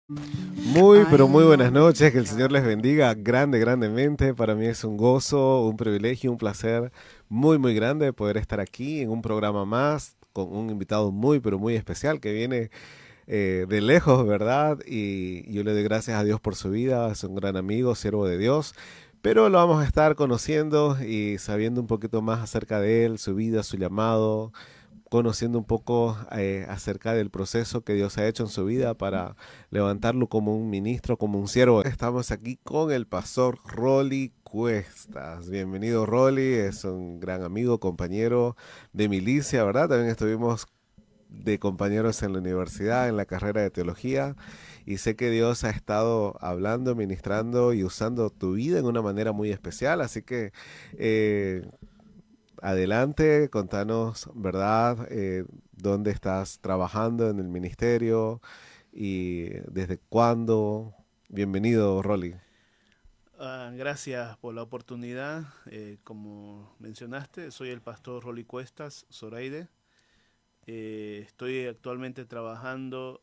Muy, pero muy buenas noches, que el Señor les bendiga grandemente. Para mí es un gozo, un privilegio, un placer muy grande poder estar aquí en un programa más con un invitado muy, pero muy especial que viene de lejos, ¿verdad? Y yo le doy gracias a Dios por su vida, es un gran amigo, siervo de Dios. Pero lo vamos a estar conociendo y sabiendo un poquito más acerca de él, su vida, su llamado, conociendo un poco acerca del proceso que Dios ha hecho en su vida para levantarlo como un ministro, como un siervo. Estamos aquí con el pastor Rolly Cuestas. Bienvenido, Rolly, es un gran amigo, compañero de milicia, ¿verdad? También estuvimos de compañeros en la universidad, en la carrera de teología, y sé que Dios ha estado hablando, ministrando y usando tu vida en una manera muy especial, así que adelante, contanos, ¿verdad? ¿Dónde estás trabajando en el ministerio y desde cuándo? Bienvenido, Rolly. Gracias por la oportunidad. Como mencionaste, soy el pastor Rolly Cuestas Zoraide. Estoy actualmente trabajando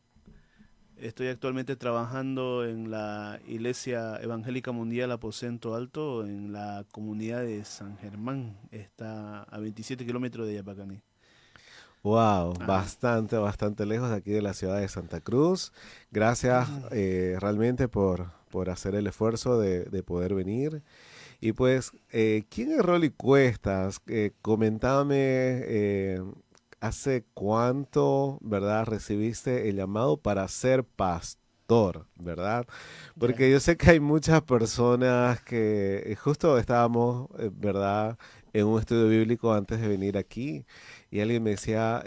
en la Iglesia Evangélica Mundial Aposento Alto en la comunidad de San Germán. Está a 27 kilómetros de Yapacaní. Wow, Ajá. bastante lejos de aquí de la ciudad de Santa Cruz. Gracias realmente por hacer el esfuerzo de poder venir. Y pues, ¿quién es Rolly Cuestas? Comentame, ¿hace cuánto, verdad, recibiste el llamado para ser pastor, verdad? Ya. Porque yo sé que hay muchas personas que justo estábamos, verdad, en un estudio bíblico antes de venir aquí y alguien me decía,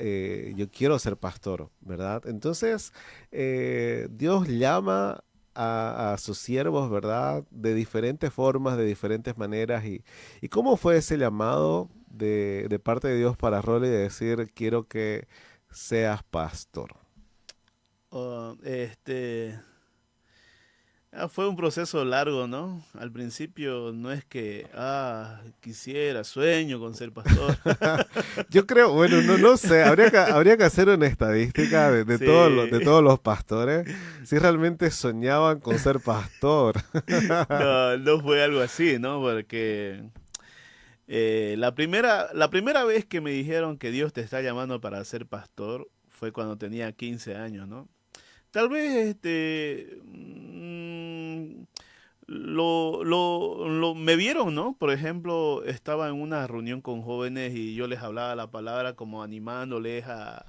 yo quiero ser pastor, ¿verdad? Entonces, Dios llama a sus siervos, ¿verdad? De diferentes formas, de diferentes maneras. ¿Y cómo fue ese llamado de parte de Dios para Rolly de decir, quiero que seas pastor? Oh, este, Fue un proceso largo, ¿no? Al principio no es que, quisiera, sueño con ser pastor. Yo creo, bueno, no sé, habría que hacer una estadística de Sí, todos los pastores, si realmente soñaban con ser pastor. no, no fue algo así, ¿no? Porque la primera vez que me dijeron que Dios te está llamando para ser pastor fue cuando tenía 15 años, ¿no? Tal vez me vieron, ¿no? Por ejemplo, estaba en una reunión con jóvenes y yo les hablaba la palabra como animándoles a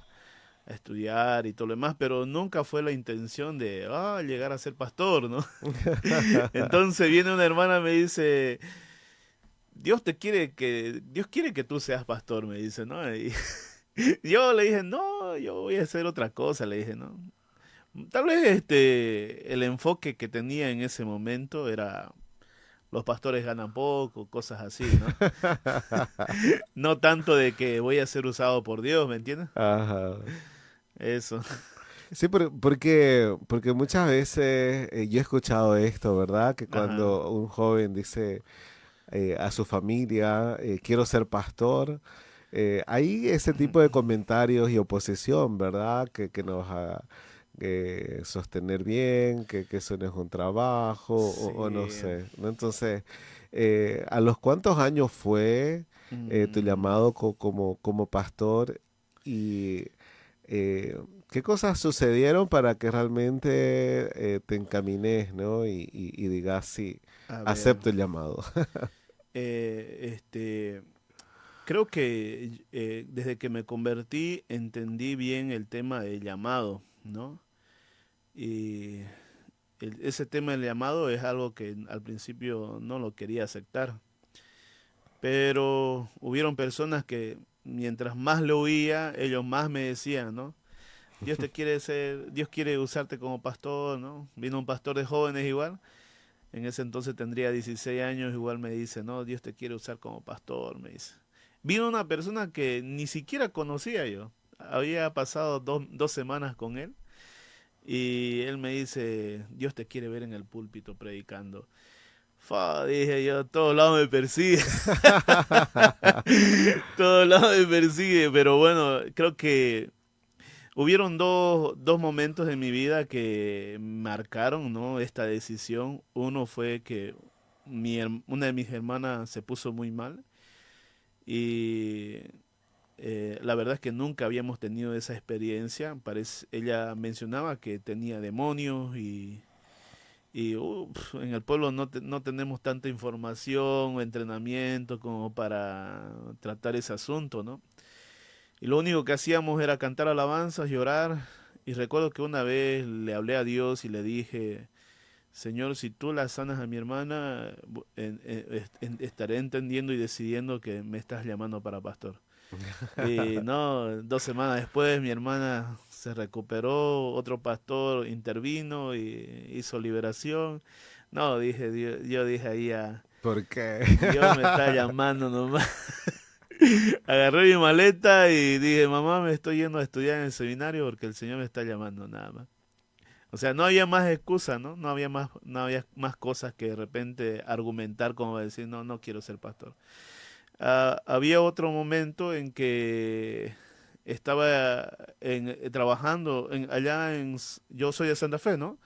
estudiar y todo lo demás, pero nunca fue la intención de llegar a ser pastor, ¿no? Entonces viene una hermana y me dice, Dios quiere que tú seas pastor, me dice, ¿no? Y yo le dije, no, yo voy a hacer otra cosa, le dije, ¿no? Tal vez el enfoque que tenía en ese momento era los pastores ganan poco, cosas así, ¿no? No tanto de que voy a ser usado por Dios, ¿me entiendes? Ajá. Eso. Sí, porque muchas veces yo he escuchado esto, ¿verdad? Que Ajá. cuando un joven dice a su familia, quiero ser pastor, hay ese tipo de comentarios y oposición, ¿verdad? Que nos haga sostener bien, que eso no es un trabajo, o no Sí. sé, ¿no? Entonces, ¿a los cuántos años fue tu Mm, llamado como pastor y qué cosas sucedieron para que realmente te encamines, ¿no? Y digas, sí, a ver. acepto el llamado. eh, este, Creo que desde que me convertí entendí bien el tema del llamado, ¿no? Y ese tema del llamado es algo que al principio no lo quería aceptar. Pero hubieron personas que mientras más lo oía, ellos más me decían, ¿no? Dios quiere usarte como pastor, ¿no? Vino un pastor de jóvenes igual, en ese entonces tendría 16 años, igual me dice, no, Dios te quiere usar como pastor, me dice. Vino una persona que ni siquiera conocía yo, había pasado dos semanas con él, y él me dice, Dios te quiere ver en el púlpito predicando. Fa, dije yo, todos lados me persigue. Todos lados me persigue, pero bueno, creo que hubieron dos momentos en mi vida que marcaron, ¿no? Esta decisión. Uno fue que una de mis hermanas se puso muy mal y la verdad es que nunca habíamos tenido esa experiencia. Ella mencionaba que tenía demonios y en el pueblo no tenemos tanta información o entrenamiento como para tratar ese asunto, ¿no? Y lo único que hacíamos era cantar alabanzas, llorar. Y recuerdo que una vez le hablé a Dios y le dije, Señor, si tú la sanas a mi hermana, estaré entendiendo y decidiendo que me estás llamando para pastor. Y no, 2 semanas después mi hermana se recuperó, otro pastor intervino y hizo liberación. No, yo dije ahí, ¿Por qué? Dios me está llamando nomás. Agarré mi maleta y dije, mamá, me estoy yendo a estudiar en el seminario porque el Señor me está llamando, nada más. O sea, no había más excusa, ¿no? No había más cosas que de repente argumentar como decir, no, no quiero ser pastor. Había otro momento en que estaba trabajando yo soy de Santa Fe, ¿no?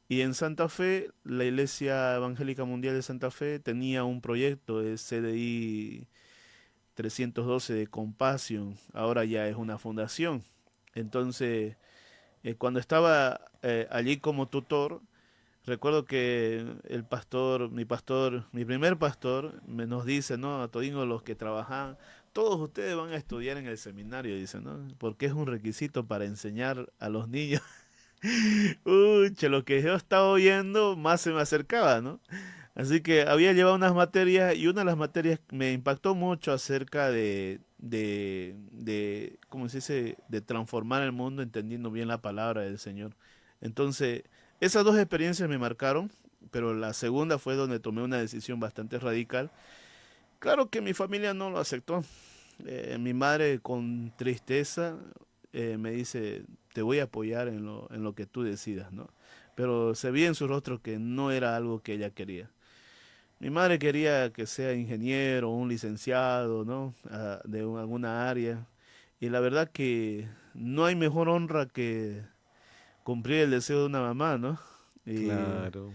Y en Santa Fe, la Iglesia Evangélica Mundial de Santa Fe tenía un proyecto de CDI 312 de Compassion, ahora ya es una fundación. Entonces, cuando estaba allí como tutor, recuerdo que mi primer pastor, nos dice, ¿no? A todos los que trabajan, todos ustedes van a estudiar en el seminario, dice, ¿no? Porque es un requisito para enseñar a los niños. Uy, lo que yo estaba oyendo, más se me acercaba, ¿no? Así que había llevado unas materias y una de las materias me impactó mucho acerca ¿cómo se dice?, de transformar el mundo entendiendo bien la palabra del Señor. Entonces, esas dos experiencias me marcaron, pero la segunda fue donde tomé una decisión bastante radical. Claro que mi familia no lo aceptó. Mi madre con tristeza me dice, te voy a apoyar en lo que tú decidas, ¿no? Pero se veía en su rostro que no era algo que ella quería. Mi madre quería que sea ingeniero, un licenciado, ¿no? Alguna área. Y la verdad que no hay mejor honra que cumplir el deseo de una mamá, ¿no? Y, Claro.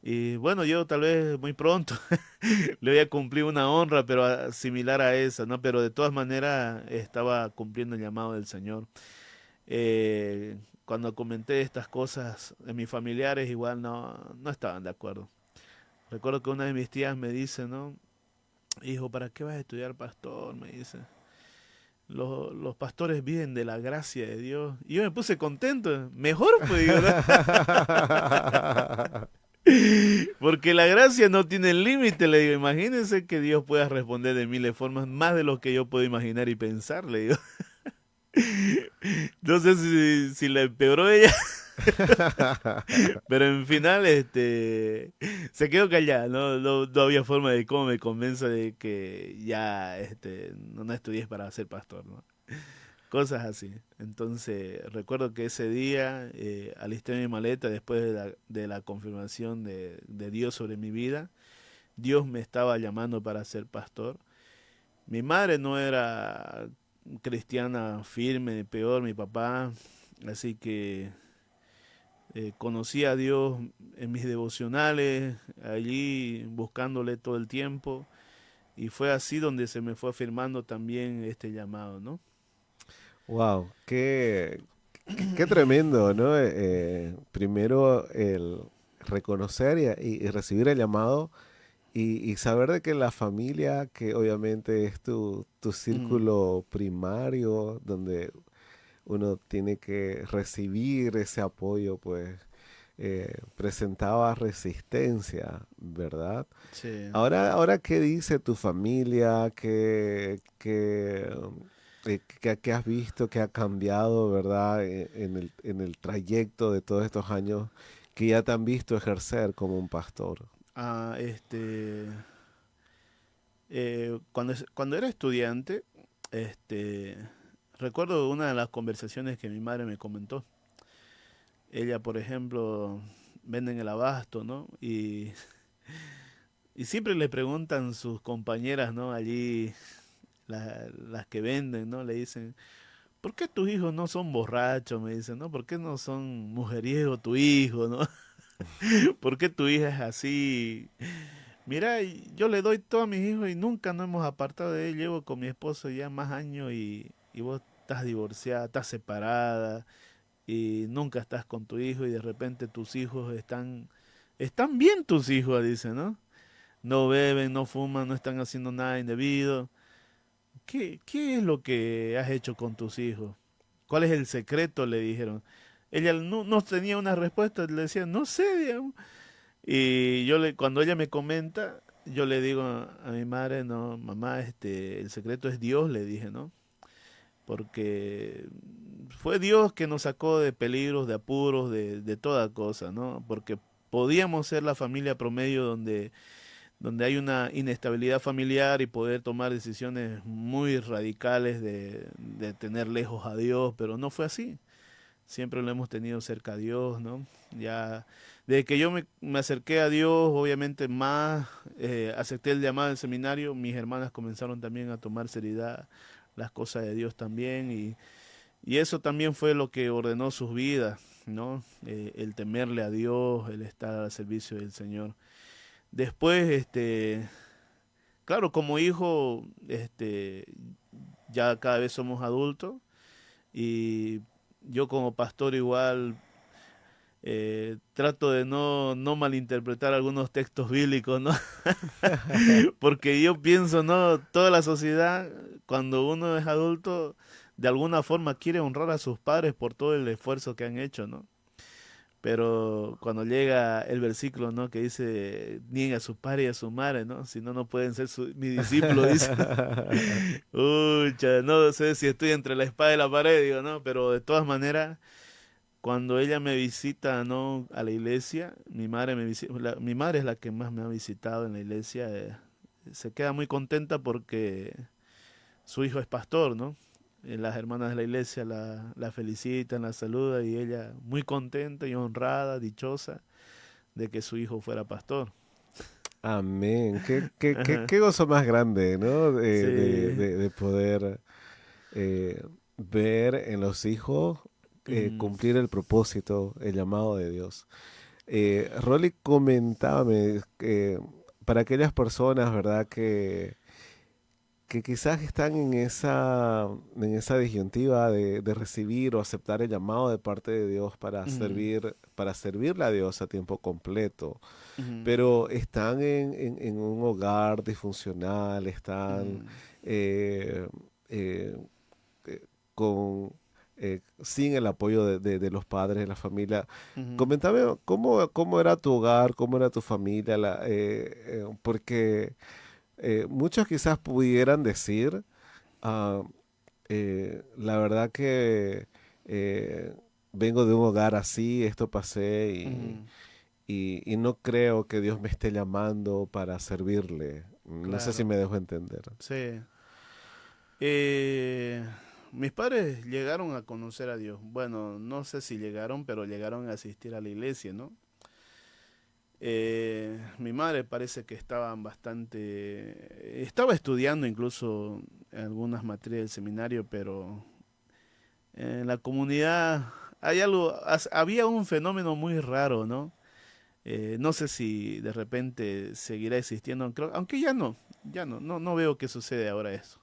y bueno, yo tal vez muy pronto le voy a cumplir una honra, pero similar a esa, ¿no? Pero de todas maneras estaba cumpliendo el llamado del Señor. Cuando comenté estas cosas, mis familiares igual no estaban de acuerdo. Recuerdo que una de mis tías me dice, ¿no? Hijo, ¿para qué vas a estudiar pastor? Me dice. Los pastores viven de la gracia de Dios. Y yo me puse contento. Mejor, pues digo, ¿no? Porque la gracia no tiene límite, le digo. Imagínense que Dios pueda responder de miles de formas, más de lo que yo puedo imaginar y pensar, le digo. No sé si la empeoró ella. Pero en final, se quedó callada, no había forma de cómo me convenza de que ya, no estudies para ser pastor, ¿no? Cosas así. Entonces, recuerdo que ese día alisté mi maleta después de la confirmación de Dios sobre mi vida. Dios me estaba llamando para ser pastor. Mi madre no era cristiana firme, peor mi papá, así que conocí a Dios en mis devocionales, allí buscándole todo el tiempo, y fue así donde se me fue afirmando también este llamado, ¿no? Wow, qué tremendo, ¿no? Primero el reconocer y recibir el llamado y saber de que la familia, que obviamente es tu Mm, círculo primario, donde uno tiene que recibir ese apoyo, pues presentaba resistencia, ¿verdad? sí. Ahora, ¿qué dice tu familia? ¿Qué has visto que ha cambiado, verdad, en el trayecto de todos estos años que ya te han visto ejercer como un pastor? Ah, cuando era estudiante, este, recuerdo una de las conversaciones que mi madre me comentó. Ella, por ejemplo, vende en el abasto, ¿no? Y siempre le preguntan sus compañeras, ¿no? Allí, las que venden, ¿no? Le dicen, ¿por qué tus hijos no son borrachos? Me dice, ¿no? ¿Por qué no son mujeriego tu hijo, no? ¿Por qué tu hija es así? Mira, yo le doy todo a mis hijos y nunca nos hemos apartado de él. Llevo con mi esposo ya más años y vos estás divorciada, estás separada y nunca estás con tu hijo y de repente tus hijos están bien tus hijos, dice, ¿no? No beben, no fuman, no están haciendo nada indebido. ¿Qué es lo que has hecho con tus hijos? ¿Cuál es el secreto? Le dijeron. Ella no tenía una respuesta, le decía, no sé, digamos. Y cuando ella me comenta, yo le digo a mi madre, no, mamá, el secreto es Dios, le dije, ¿no? Porque fue Dios que nos sacó de peligros, de apuros, de toda cosa, ¿no? Porque podíamos ser la familia promedio donde hay una inestabilidad familiar y poder tomar decisiones muy radicales de tener lejos a Dios, pero no fue así. Siempre lo hemos tenido cerca a Dios, ¿no? Ya, desde que yo me acerqué a Dios, obviamente más acepté el llamado del seminario, mis hermanas comenzaron también a tomar seriedad las cosas de Dios también y eso también fue lo que ordenó sus vidas, ¿no? El temerle a Dios, el estar al servicio del Señor. Después, claro, como hijo, ya cada vez somos adultos y yo como pastor igual trato de no malinterpretar algunos textos bíblicos, ¿no? Porque yo pienso, ¿no? Toda la sociedad, cuando uno es adulto, de alguna forma quiere honrar a sus padres por todo el esfuerzo que han hecho, ¿no? Pero cuando llega el versículo, ¿no? Que dice, nieguen a su padre y a su madre, ¿no? Si no, no pueden ser mi discípulo, dice. Ucha, no sé si estoy entre la espada y la pared, digo, ¿no? Pero de todas maneras, cuando ella me visita, ¿no? A la iglesia, mi madre es la que más me ha visitado en la iglesia, se queda muy contenta porque su hijo es pastor, ¿no? Las hermanas de la iglesia la felicitan, la saludan y ella muy contenta y honrada, dichosa de que su hijo fuera pastor. Amén. Qué gozo más grande, ¿no? Sí. De poder ver en los hijos Ujú, cumplir el propósito, el llamado de Dios. Rolly comentábame que para aquellas personas, ¿verdad? Que quizás están en esa disyuntiva de recibir o aceptar el llamado de parte de Dios ujú, para servirle a Dios a tiempo completo, ujú, pero están en un hogar disfuncional, están ujú, eh, eh, con sin el apoyo de los padres, de la familia. ujú, Coméntame cómo era tu hogar, cómo era tu familia, porque muchos quizás pudieran decir, ah, la verdad que eh, vengo de un hogar así, esto pasé ujú, y no creo que Dios me esté llamando para servirle. No sé si claro, me dejo entender. sí. Eh, mis padres llegaron a conocer a Dios. Bueno, no sé si llegaron, pero llegaron a asistir a la iglesia, ¿no? Mi madre parece que estaba estudiando incluso algunas materias del seminario, pero en la comunidad había un fenómeno muy raro, ¿no? No sé si de repente seguirá existiendo, aunque ya no veo que sucede ahora eso.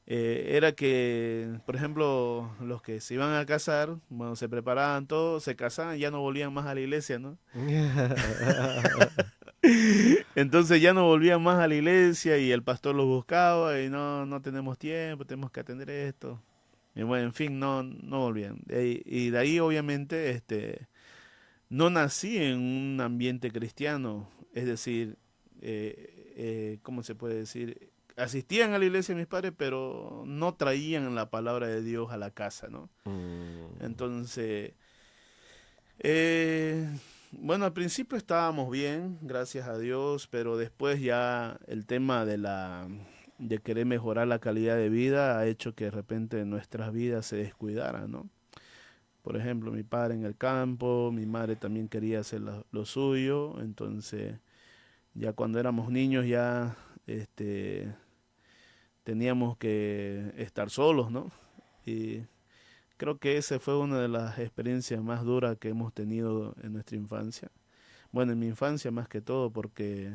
Era que, por ejemplo, los que se iban a casar, bueno, se preparaban todos, se casaban, ya no volvían más a la iglesia, ¿no? Entonces ya no volvían más a la iglesia y el pastor los buscaba y no tenemos tiempo, tenemos que atender esto. Y bueno, en fin, no volvían. Y de ahí obviamente no nací en un ambiente cristiano, es decir, ¿cómo se puede decir? Asistían a la iglesia mis padres, pero no traían la palabra de Dios a la casa, ¿no? Mm, Entonces, eh, bueno, al principio estábamos bien, gracias a Dios, pero después ya el tema de querer mejorar la calidad de vida ha hecho que de repente nuestras vidas se descuidaran, ¿no? Por ejemplo, mi padre en el campo, mi madre también quería hacer lo suyo, entonces ya cuando éramos niños ya este, teníamos que estar solos, ¿no? Y creo que esa fue una de las experiencias más duras que hemos tenido en nuestra infancia. Bueno, en mi infancia más que todo, porque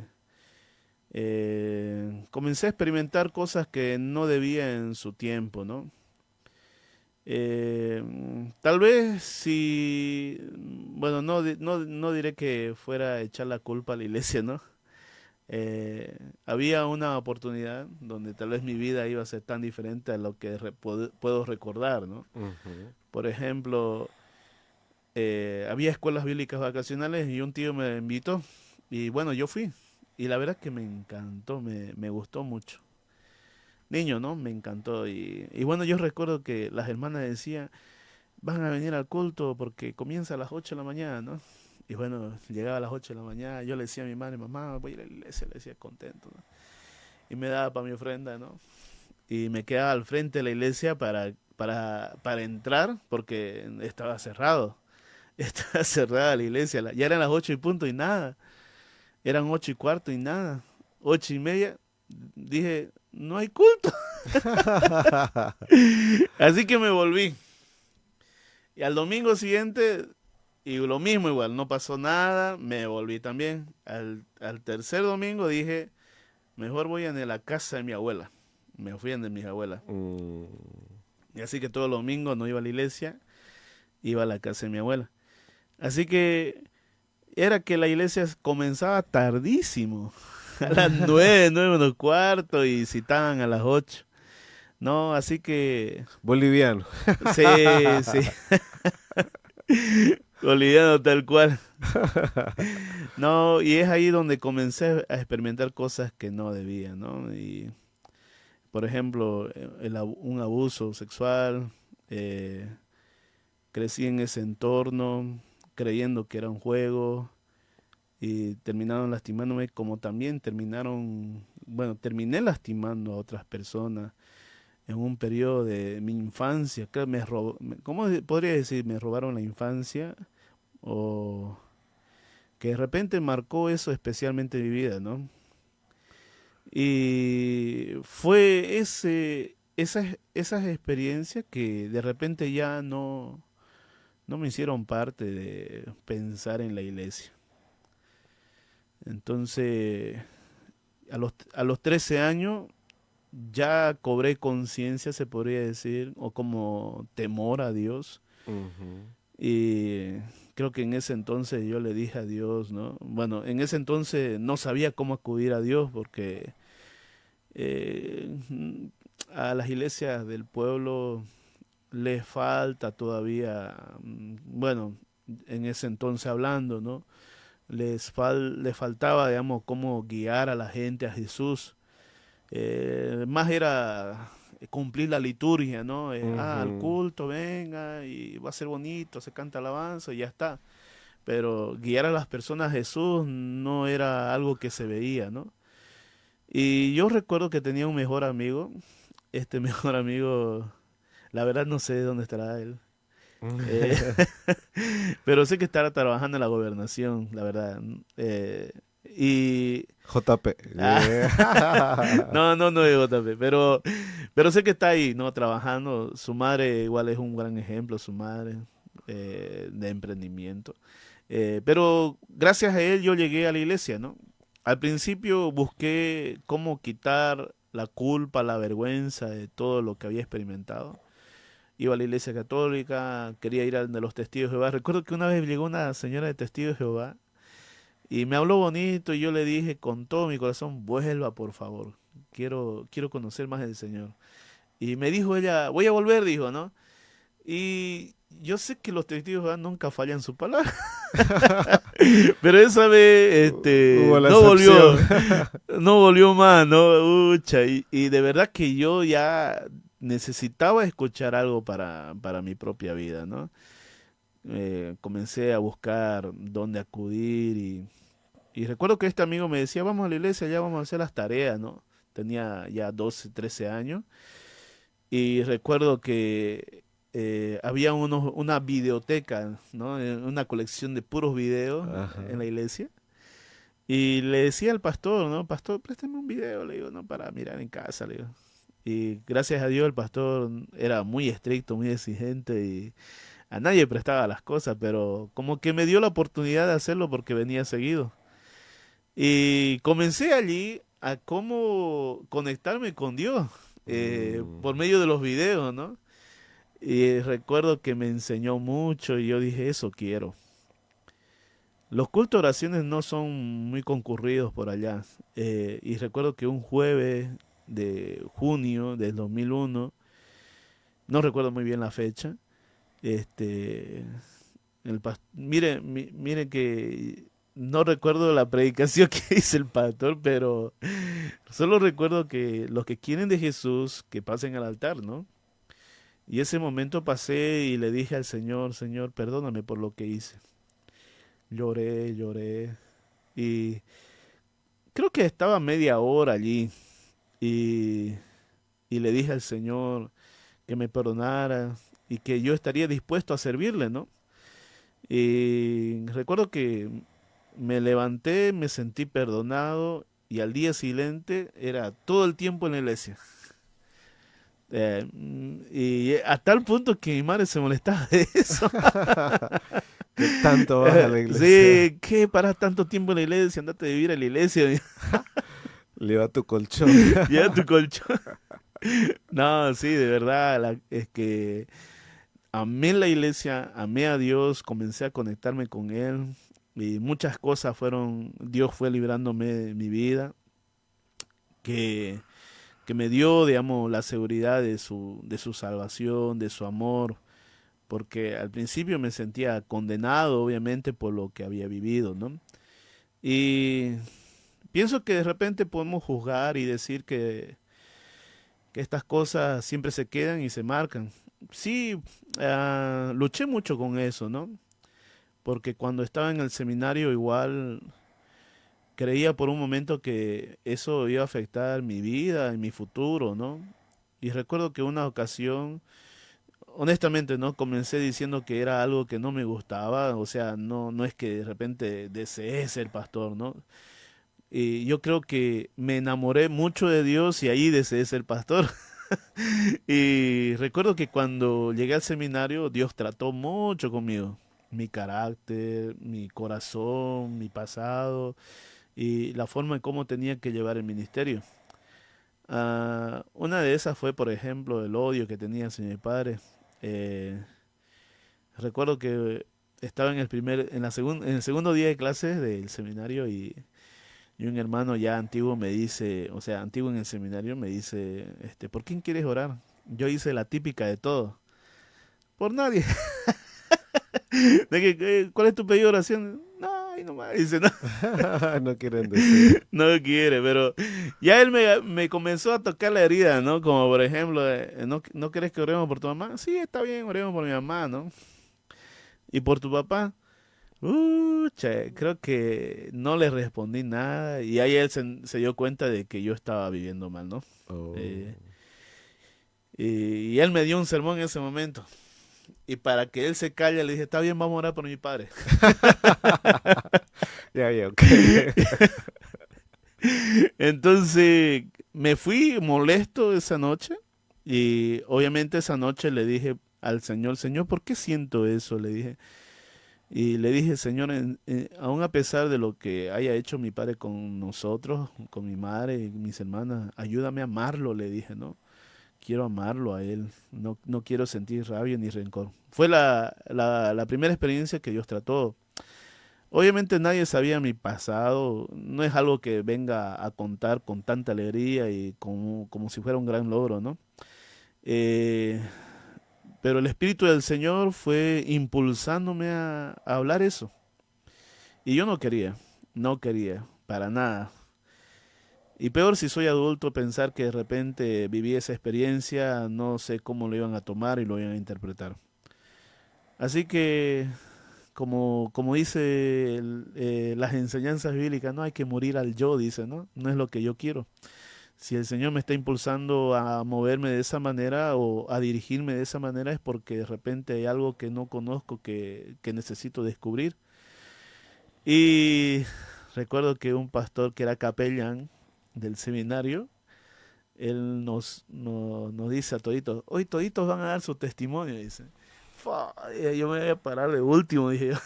comencé a experimentar cosas que no debía en su tiempo, ¿no? Tal vez si, bueno, no diré que fuera a echar la culpa a la iglesia, ¿no? Había una oportunidad donde tal vez mi vida iba a ser tan diferente a lo que puedo recordar, ¿no? Ujú. Por ejemplo, había escuelas bíblicas vacacionales y un tío me invitó y bueno, yo fui y la verdad que me encantó, me gustó mucho. Niño, ¿no? Me encantó y bueno, yo recuerdo que las hermanas decían, van a venir al culto porque comienza a las 8 de la mañana, ¿no? Y bueno, llegaba a las 8 de la mañana, yo le decía a mi madre, mamá, voy a ir a la iglesia, le decía contento, ¿no? Y me daba para mi ofrenda, ¿no? Y me quedaba al frente de la iglesia para entrar porque estaba cerrado. Estaba cerrada la iglesia, ya eran las 8 y punto y nada. Eran 8 y cuarto y nada. 8 y media, dije, no hay culto. Así que me volví. Y al domingo siguiente, y lo mismo igual, no pasó nada, me volví también. Al tercer domingo dije, mejor voy a la casa de mi abuela. Me fui a de mis abuelas. Mm. Y así que todo el domingo no iba a la iglesia, iba a la casa de mi abuela. Así que era que la iglesia comenzaba tardísimo, a las 9, 9:15 y citaban a las 8. No, así que Boliviano. sí, sí, boliviano tal cual. No, y es ahí donde comencé a experimentar cosas que no debía, ¿no? Y, por ejemplo, un abuso sexual, eh, crecí en ese entorno creyendo que era un juego y terminaron lastimándome como también terminaron, bueno, terminé lastimando a otras personas en un periodo de mi infancia. Creo ¿cómo podría decir? Me robaron la infancia o que de repente marcó eso especialmente mi vida, ¿no? Y fue esas experiencias que de repente ya no me hicieron parte de pensar en la iglesia. Entonces, a los 13 años ya cobré conciencia, se podría decir, o como temor a Dios. Ujú. Y creo que en ese entonces yo le dije a Dios, ¿no? Bueno, en ese entonces no sabía cómo acudir a Dios porque eh, a las iglesias del pueblo les falta todavía, bueno, en ese entonces hablando, ¿no? Les faltaba, digamos, cómo guiar a la gente a Jesús. Más era cumplir la liturgia, ¿no? Al Ujú. culto, venga, y va a ser bonito, se canta alabanza y ya está. Pero guiar a las personas a Jesús no era algo que se veía, ¿no? Y yo recuerdo que tenía un mejor amigo, este mejor amigo, la verdad no sé dónde estará él. Eh, pero sé que estará trabajando en la gobernación, la verdad. Y JP. ah, no es JP, pero sé que está ahí, ¿no? Trabajando. Su madre igual es un gran ejemplo, su madre de emprendimiento. Pero gracias a él yo llegué a la iglesia, ¿no? Al principio busqué cómo quitar la culpa, la vergüenza de todo lo que había experimentado. Iba a la iglesia católica, quería ir al de los testigos de Jehová. Recuerdo que una vez llegó una señora de testigos de Jehová y me habló bonito y yo le dije con todo mi corazón, vuelva por favor, quiero conocer más del Señor. Y me dijo ella, voy a volver, dijo, ¿no? Y yo sé que los testigos de Jehová nunca fallan su palabra, pero esa vez Hubo la no excepción. volvió, no volvió más, ¿no? Ucha, y de verdad que yo ya necesitaba escuchar algo para mi propia vida, ¿no? Comencé a buscar dónde acudir y recuerdo que este amigo me decía, vamos a la iglesia, ya vamos a hacer las tareas, ¿no? Tenía ya 12, 13 años. Y recuerdo que había una videoteca, ¿no? Una colección de puros videos en la Ajá. iglesia. Y le decía al pastor, ¿no? Pastor, préstame un video, le digo, ¿no? Para mirar en casa, le digo. Y gracias a Dios el pastor era muy estricto, muy exigente y a nadie prestaba las cosas, pero como que me dio la oportunidad de hacerlo porque venía seguido. Y comencé allí a cómo conectarme con Dios Mm, por medio de los videos, ¿no? Y recuerdo que me enseñó mucho y yo dije, eso quiero. Los cultos de oraciones no son muy concurridos por allá. Y recuerdo que un jueves de junio del 2001, no recuerdo muy bien la fecha, este, mire que no recuerdo la predicación que hizo el pastor, pero solo recuerdo que los que quieren de Jesús, que pasen al altar, ¿no? Y ese momento pasé y le dije al Señor, Señor, perdóname por lo que hice. Lloré, lloré. Y creo que estaba media hora allí y, y le dije al Señor que me perdonara y que yo estaría dispuesto a servirle, ¿no? Y recuerdo que me levanté, me sentí perdonado y al día siguiente era todo el tiempo en la iglesia. Y a tal punto que mi madre se molestaba de eso. ¿Qué tanto vas a la iglesia? Sí, ¿qué paras tanto tiempo en la iglesia? Andate a vivir a la iglesia. Lleva tu colchón. Lleva tu colchón. No, sí, de verdad, es que amé la iglesia, amé a Dios, comencé a conectarme con Él y muchas cosas Dios fue librándome de mi vida, que, que me dio, digamos, la seguridad de su salvación, de su amor, porque al principio me sentía condenado, obviamente, por lo que había vivido, ¿no? Y pienso que de repente podemos juzgar y decir que estas cosas siempre se quedan y se marcan. Sí, luché mucho con eso, ¿no? Porque cuando estaba en el seminario igual creía por un momento que eso iba a afectar mi vida y mi futuro, ¿no? Y recuerdo que una ocasión, honestamente, ¿no? Comencé diciendo que era algo que no me gustaba, o sea, no es que de repente deseé ser pastor, ¿no? Y yo creo que me enamoré mucho de Dios y ahí deseé ser pastor. Y recuerdo que cuando llegué al seminario, Dios trató mucho conmigo. Mi carácter, mi corazón, mi pasado y la forma en cómo tenía que llevar el ministerio. Una de esas fue, por ejemplo, el odio que tenía hacia mi padre. Eh, recuerdo que estaba en el segundo día de clases del seminario y un hermano ya antiguo me dice, o sea, antiguo en el seminario me dice, ¿por quién quieres orar? Yo hice la típica de todo. Por nadie. ¿Cuál es tu pedido de oración? No, ahí nomás. Dice, no, No quieren decir. no quiere, pero ya él me comenzó a tocar la herida, ¿no? Como por ejemplo, ¿no querés que oremos por tu mamá? Sí, está bien, oremos por mi mamá, ¿no? ¿Y por tu papá? Creo que no le respondí nada y ahí él se dio cuenta de que yo estaba viviendo mal, ¿no? Oh. Eh, y él me dio un sermón en ese momento. Y para que él se calle, le dije, está bien, vamos a orar por mi padre. Ya, ya, ok. Entonces me fui molesto esa noche y obviamente esa noche le dije al Señor, Señor, ¿por qué siento eso? Le dije. Y le dije, Señor, aún a pesar de lo que haya hecho mi padre con nosotros, con mi madre y mis hermanas, ayúdame a amarlo, le dije, ¿no? Quiero amarlo a él, no quiero sentir rabia ni rencor. Fue la primera experiencia que Dios trató. Obviamente nadie sabía mi pasado, no es algo que venga a contar con tanta alegría y como si fuera un gran logro, ¿no? Eh, pero el Espíritu del Señor fue impulsándome a hablar eso. Y yo no quería, para nada. Y peor si soy adulto, pensar que de repente viví esa experiencia, no sé cómo lo iban a tomar y lo iban a interpretar. Así que, como dice las enseñanzas bíblicas, no hay que morir al yo, dice, ¿no? No es lo que yo quiero. Si el Señor me está impulsando a moverme de esa manera o a dirigirme de esa manera es porque de repente hay algo que no conozco que necesito descubrir. Y recuerdo que un pastor que era capellán del seminario nos dice a toditos, hoy toditos van a dar su testimonio, dice. Fa, yo me voy a parar de último, dije yo.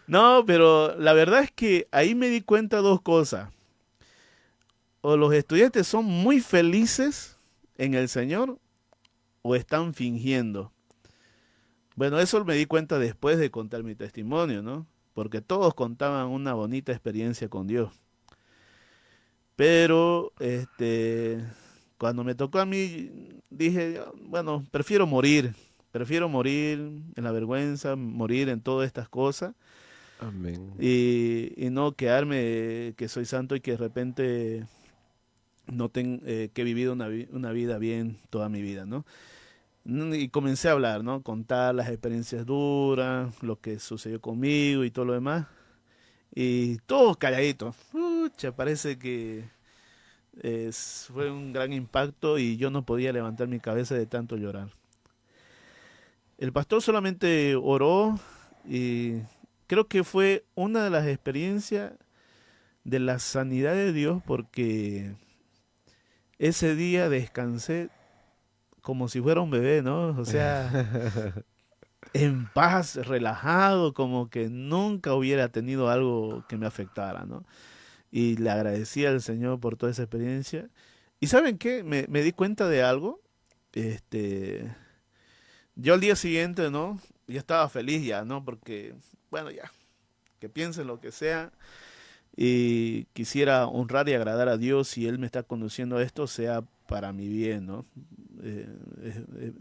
No, pero la verdad es que ahí me di cuenta dos cosas. O los estudiantes son muy felices en el Señor o están fingiendo. Bueno, eso me di cuenta después de contar mi testimonio, ¿no? Porque todos contaban una bonita experiencia con Dios. Pero, cuando me tocó a mí, dije, bueno, prefiero morir en la vergüenza, morir en todas estas cosas Amén. y no quedarme que soy santo y que de repente no que he vivido una vida bien toda mi vida, ¿no? Y comencé a hablar, ¿no? Contar las experiencias duras, lo que sucedió conmigo y todo lo demás. Y todos calladitos. Pucha, parece que fue un gran impacto y yo no podía levantar mi cabeza de tanto llorar. El pastor solamente oró y creo que fue una de las experiencias de la sanidad de Dios porque ese día descansé como si fuera un bebé, ¿no? O sea, en paz, relajado, como que nunca hubiera tenido algo que me afectara, ¿no? Y le agradecí al Señor por toda esa experiencia. ¿Y saben qué? Me di cuenta de algo. Este, yo al día siguiente, ¿no? Ya estaba feliz ya, ¿no? Porque, bueno, ya, que piensen lo que sea. Y quisiera honrar y agradar a Dios si Él me está conduciendo a esto, sea para mi bien, ¿no?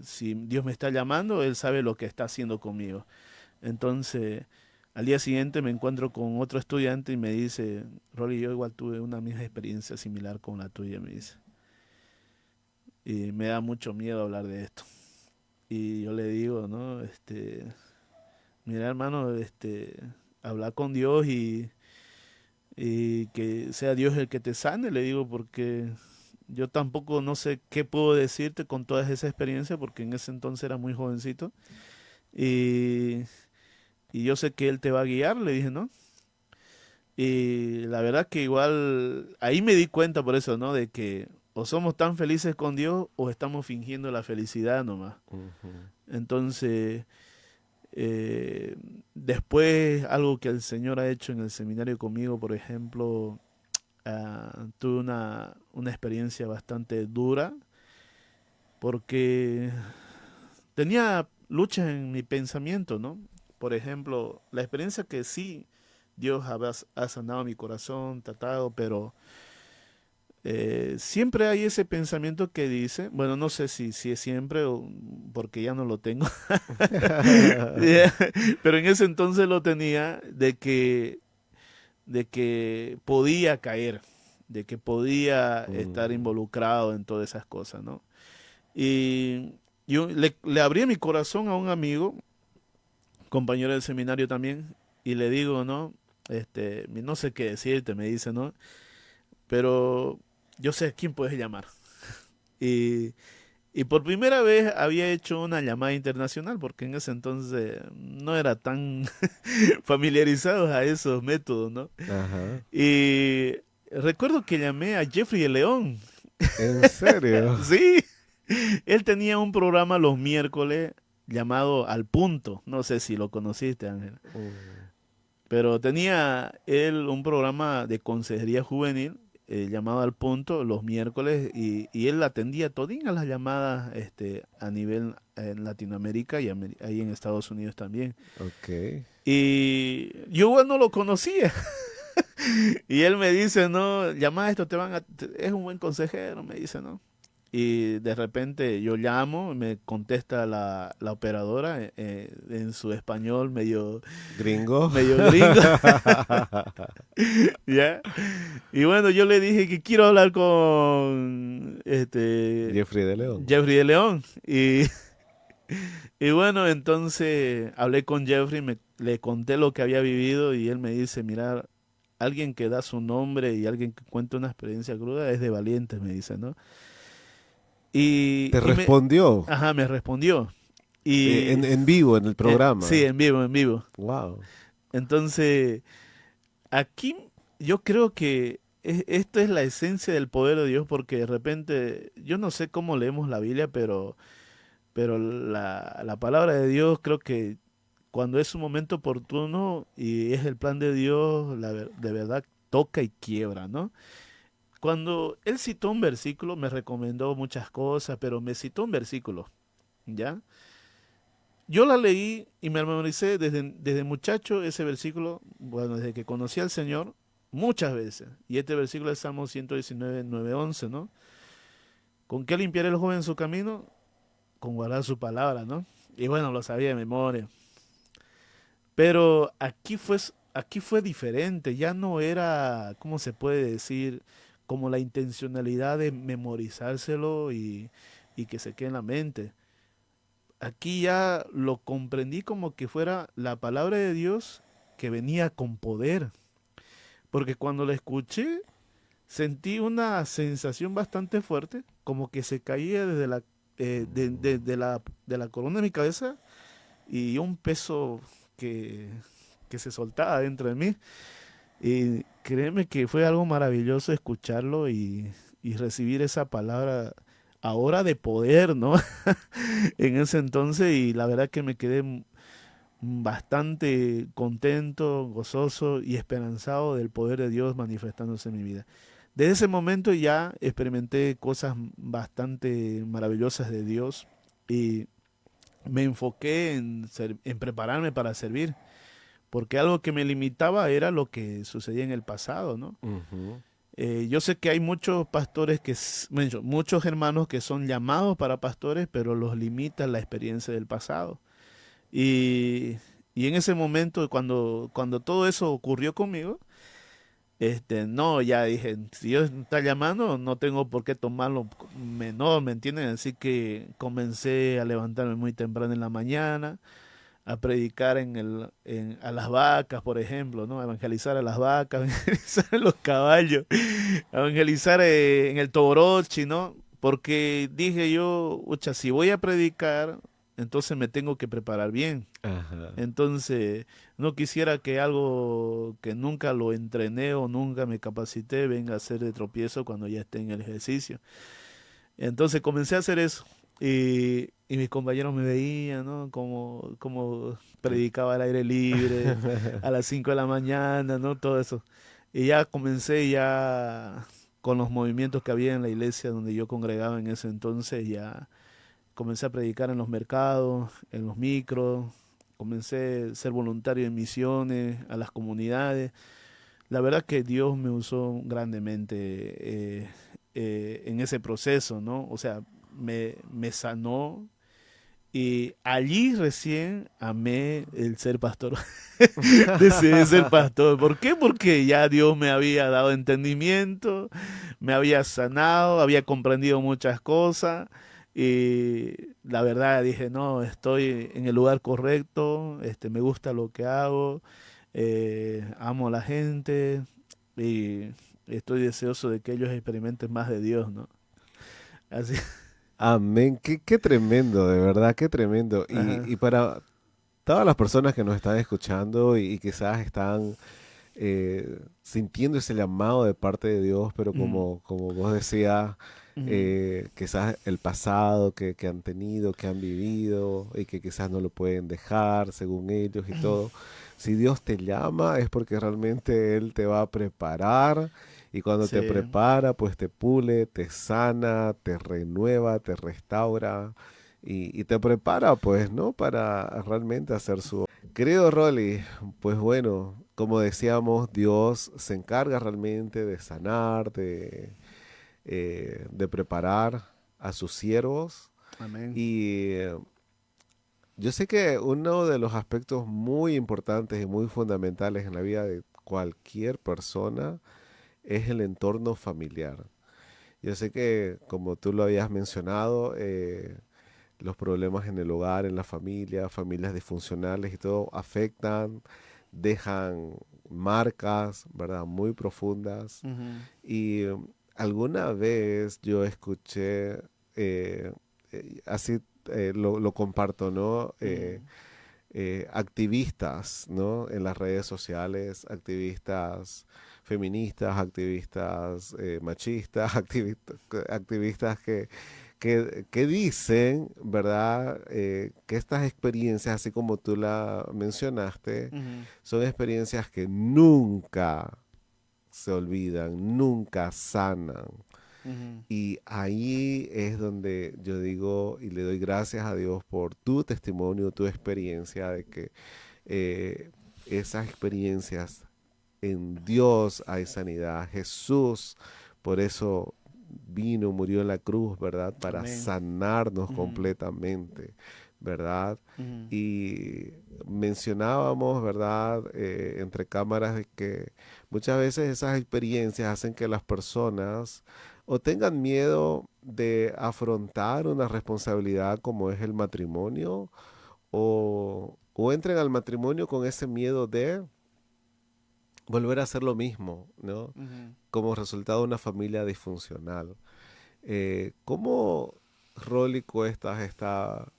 Si Dios me está llamando, Él sabe lo que está haciendo conmigo. Entonces, al día siguiente me encuentro con otro estudiante y me dice, Rolly, yo igual tuve una misma experiencia similar con la tuya, me dice. Y me da mucho miedo hablar de esto. Y yo le digo, ¿no? Mira, hermano, habla con Dios y que sea Dios el que te sane, le digo, porque yo tampoco no sé qué puedo decirte con toda esa experiencia, porque en ese entonces era muy jovencito. Y, y yo sé que Él te va a guiar, le dije, ¿no? Y la verdad que igual, ahí me di cuenta por eso, ¿no? De que o somos tan felices con Dios o estamos fingiendo la felicidad nomás. Ujú. Entonces, después algo que el Señor ha hecho en el seminario conmigo, por ejemplo, tuve una experiencia bastante dura porque tenía luchas en mi pensamiento, ¿no? Por ejemplo, la experiencia que sí Dios ha sanado mi corazón, tratado, pero siempre hay ese pensamiento que dice, bueno, no sé si es siempre o porque ya no lo tengo, yeah, pero en ese entonces lo tenía de que podía caer, de que podía estar Mm. involucrado en todas esas cosas, ¿no? Y yo le abrí mi corazón a un amigo, compañero del seminario también, y le digo, ¿no? No sé qué decirte, me dice, ¿no? Pero yo sé a quién puedes llamar. Y, y por primera vez había hecho una llamada internacional, porque en ese entonces no era tan familiarizados a esos métodos, ¿no? Ajá. Y recuerdo que llamé a Jeffrey de León. ¿En serio? Sí, él tenía un programa los miércoles llamado Al Punto. No sé si lo conociste, Ángel. Mm. Pero tenía él un programa de consejería juvenil llamado Al Punto los miércoles y él atendía todas las llamadas a nivel en Latinoamérica y ahí en Estados Unidos también. Ok. Y yo igual no lo conocía. Y él me dice, no, llama a esto, es un buen consejero, me dice, ¿no? Y de repente yo llamo, me contesta la operadora en su español Gringo. medio gringo, ¿ya? Y bueno, yo le dije que quiero hablar con Jeffrey de León. Jeffrey de León. Y bueno, entonces hablé con Jeffrey, le conté lo que había vivido y él me dice, mira, alguien que da su nombre y alguien que cuenta una experiencia cruda es de valientes, me dice, ¿no? Y, Te y me, respondió ajá, me respondió. Y en vivo en el sí, programa. en vivo, en vivo. Wow. Entonces, aquí yo creo que esto es la esencia del poder de Dios, porque de repente, yo no sé cómo leemos la Biblia, pero la palabra de Dios creo que cuando es un momento oportuno y es el plan de Dios, de verdad toca y quiebra, ¿no? Cuando él citó un versículo, me recomendó muchas cosas, pero me citó un versículo, ¿ya? Yo la leí y me memoricé desde muchacho ese versículo, bueno, desde que conocí al Señor, muchas veces. Y este versículo es Salmo 119, 9, 11, ¿no? ¿Con qué limpiará el joven su camino? Con guardar su palabra, ¿no? Y bueno, lo sabía de memoria. Pero aquí fue diferente, ya no era, ¿cómo se puede decir? Como la intencionalidad de memorizárselo y que se quede en la mente. Aquí ya lo comprendí como que fuera la palabra de Dios que venía con poder. Porque cuando la escuché, sentí una sensación bastante fuerte, como que se caía desde de la corona de mi cabeza y un peso que, que se soltaba dentro de mí. Y créeme que fue algo maravilloso escucharlo y recibir esa palabra ahora de poder, ¿no? En ese entonces, y la verdad que me quedé bastante contento, gozoso y esperanzado del poder de Dios manifestándose en mi vida. Desde ese momento ya experimenté cosas bastante maravillosas de Dios y me enfoqué en prepararme para servir, porque algo que me limitaba era lo que sucedía en el pasado, ¿no? Ujú. Yo sé que hay muchos pastores bueno, muchos hermanos que son llamados para pastores, pero los limita la experiencia del pasado. Y, y en ese momento, cuando todo eso ocurrió conmigo, no, ya dije, si Dios me está llamando, no tengo por qué tomarlo menor, ¿me entienden? Así que comencé a levantarme muy temprano en la mañana, a predicar a las vacas, por ejemplo, ¿no? A evangelizar a las vacas, a evangelizar a los caballos, a evangelizar en el Toborochi, ¿no? Porque dije yo, ucha, si voy a predicar, entonces me tengo que preparar bien. Ajá. Entonces, no quisiera que algo que nunca lo entrené o nunca me capacité venga a ser de tropiezo cuando ya esté en el ejercicio. Entonces comencé a hacer eso y mis compañeros me veían, ¿no? Como predicaba al aire libre, a las 5 de la mañana, ¿no? Todo eso. Y ya comencé ya con los movimientos que había en la iglesia donde yo congregaba en ese entonces, ya comencé a predicar en los mercados, en los micros, comencé a ser voluntario en misiones, a las comunidades. La verdad que Dios me usó grandemente en ese proceso, ¿no? O sea, me sanó y allí recién amé el ser pastor. Decidí ser pastor. ¿Por qué? Porque ya Dios me había dado entendimiento, me había sanado, había comprendido muchas cosas y la verdad dije, no, estoy en el lugar correcto, me gusta lo que hago, amo a la gente y estoy deseoso de que ellos experimenten más de Dios, ¿no? Así. Amén, qué tremendo, de verdad, qué tremendo. Y Ajá. para todas las personas que nos están escuchando y quizás están sintiendo ese llamado de parte de Dios, pero Mm, como vos decías, mm, quizás el pasado que han tenido, que han vivido y que quizás no lo pueden dejar según ellos y todo. Si Dios te llama es porque realmente Él te va a preparar y cuando te sí. prepara, pues te pule, te sana, te renueva, te restaura y te prepara, pues, ¿no? Para realmente hacer su... Querido Rolly, pues bueno, como decíamos, Dios se encarga realmente de sanar, de preparar a sus siervos. Amén. Y yo sé que uno de los aspectos muy importantes y muy fundamentales en la vida de cualquier persona es el entorno familiar. Yo sé que, como tú lo habías mencionado, los problemas en el hogar, en la familia, familias disfuncionales y todo, afectan, dejan marcas, ¿verdad? Muy profundas. Ujú, Y alguna vez yo escuché, así lo comparto, ¿no? ujú, activistas, ¿no? En las redes sociales, activistas feministas, activistas machistas, activistas que dicen, ¿verdad? Que estas experiencias, así como tú la mencionaste, Ujú, son experiencias que nunca se olvidan, nunca sanan. ujú, Y ahí es donde yo digo y le doy gracias a Dios por tu testimonio, tu experiencia de que eh, esas experiencias en Dios hay sanidad. Jesús, por eso vino, murió en la cruz, ¿verdad? Para amén. sanarnos Ujú, completamente, ¿verdad? ujú, Y mencionábamos, ¿verdad? Entre cámaras de que muchas veces esas experiencias hacen que las personas o tengan miedo de afrontar una responsabilidad como es el matrimonio o entren al matrimonio con ese miedo de volver a hacer lo mismo, ¿no? ujú. Como resultado de una familia disfuncional. ¿Cómo Rolly Cuestas está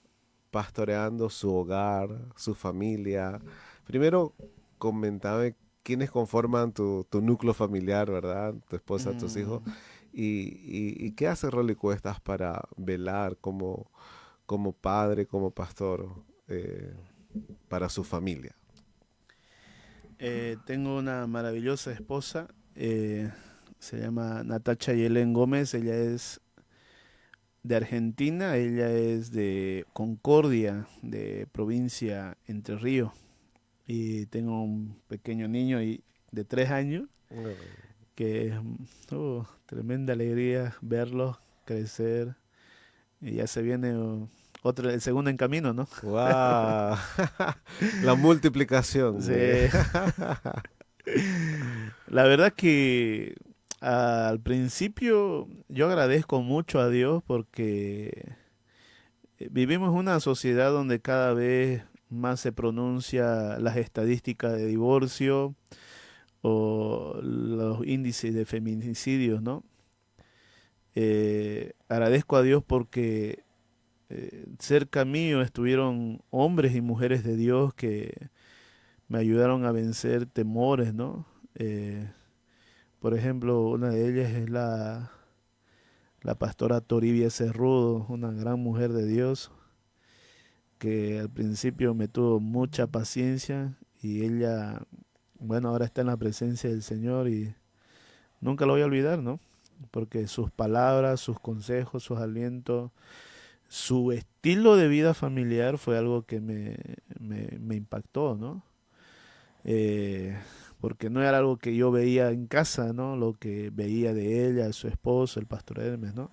pastoreando su hogar, su familia? Primero, comentame quiénes conforman tu núcleo familiar, ¿verdad? Tu esposa, tus hijos. Mm, Y qué hace Rolly Cuestas para velar como padre, como pastor para su familia? tengo una maravillosa esposa, se llama Natacha Yelén Gómez, ella es de Argentina, ella es de Concordia, de provincia Entre Ríos, y tengo un pequeño niño de 3 años, que es tremenda alegría verlo crecer, y ya se viene otro, el segundo en camino, ¿no? ¡Wow! La multiplicación. Sí. La verdad que al principio yo agradezco mucho a Dios porque vivimos en una sociedad donde cada vez más se pronuncia las estadísticas de divorcio o los índices de feminicidios, ¿no? Agradezco a Dios porque cerca mío estuvieron hombres y mujeres de Dios que me ayudaron a vencer temores, ¿no? Por ejemplo, una de ellas es la pastora Toribia Cerrudo, una gran mujer de Dios, que al principio me tuvo mucha paciencia y ella, bueno, ahora está en la presencia del Señor y nunca lo voy a olvidar, ¿no? Porque sus palabras, sus consejos, sus alientos, su estilo de vida familiar fue algo que me impactó, ¿no? Eh, porque no era algo que yo veía en casa, ¿no? Lo que veía de ella, de su esposo, el pastor Hermes, ¿no?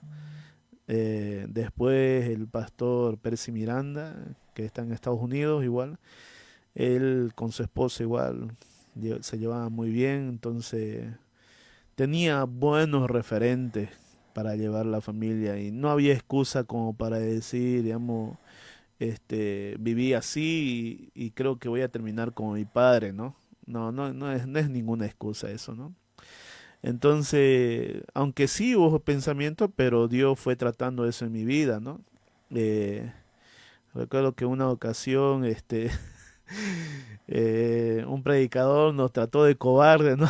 Después el pastor Percy Miranda, que está en Estados Unidos igual, él con su esposa igual se llevaba muy bien, entonces tenía buenos referentes para llevar la familia y no había excusa como para decir, digamos, viví así y creo que voy a terminar como mi padre, ¿no? No es ninguna excusa eso, ¿no? Entonces, aunque sí hubo pensamiento, pero Dios fue tratando eso en mi vida, ¿no? Eh, recuerdo que una ocasión, un predicador nos trató de cobarde, ¿no?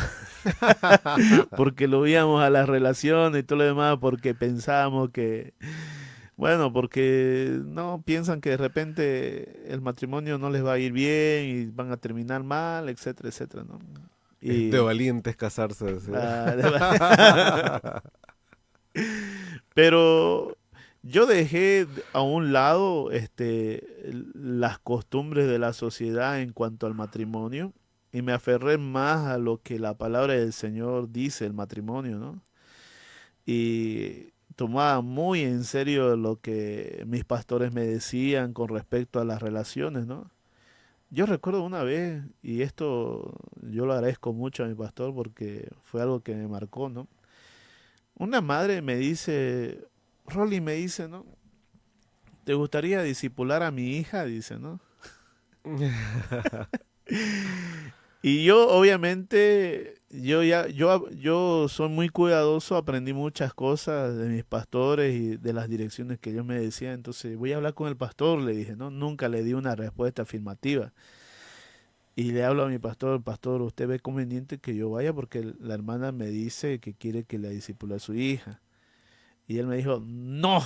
Porque lo veíamos a las relaciones y todo lo demás, porque pensábamos que, bueno, porque no piensan que de repente el matrimonio no les va a ir bien y van a terminar mal, etcétera, etcétera, ¿no? Es de Y valientes casarse, decía. ah, pero yo dejé a un lado las costumbres de la sociedad en cuanto al matrimonio y me aferré más a lo que la palabra del Señor dice el matrimonio, ¿no? Y tomaba muy en serio lo que mis pastores me decían con respecto a las relaciones, ¿no? Yo recuerdo una vez, y esto yo lo agradezco mucho a mi pastor porque fue algo que me marcó, ¿no? Una madre me dice, Rolly me dice, ¿no? ¿Te gustaría discipular a mi hija? Dice, ¿no? Y yo, obviamente, yo soy muy cuidadoso, aprendí muchas cosas de mis pastores y de las direcciones que ellos me decían. Entonces, voy a hablar con el pastor, le dije, ¿no? Nunca le di una respuesta afirmativa. Y le hablo a mi pastor, pastor, ¿usted ve conveniente que yo vaya? Porque la hermana me dice que quiere que la disipule a su hija. Y él me dijo, no,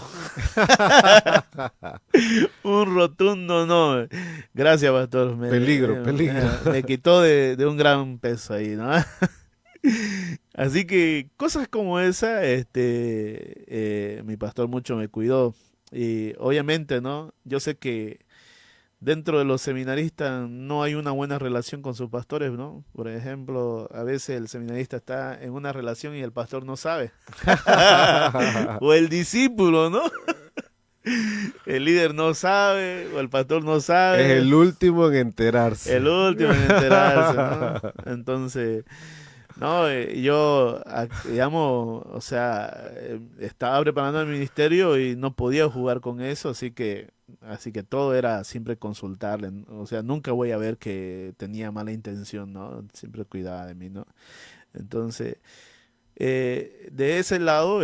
un rotundo no. Gracias, pastor. Peligro, peligro. Me quitó de un gran peso ahí, ¿no? Así que cosas como esa, mi pastor mucho me cuidó. Y obviamente, ¿no? Yo sé que dentro de los seminaristas no hay una buena relación con sus pastores, ¿no? Por ejemplo, a veces el seminarista está en una relación y el pastor no sabe. O el discípulo, ¿no? El líder no sabe, o el pastor no Es sabe. el último en enterarse. El último en enterarse, ¿no? Entonces, no, yo, digamos, o sea, estaba preparando el ministerio y no podía jugar con eso, así que todo era siempre consultarle, ¿no? O sea, nunca voy a ver que tenía mala intención, ¿no? Siempre cuidaba de mí, ¿no? Entonces, de ese lado,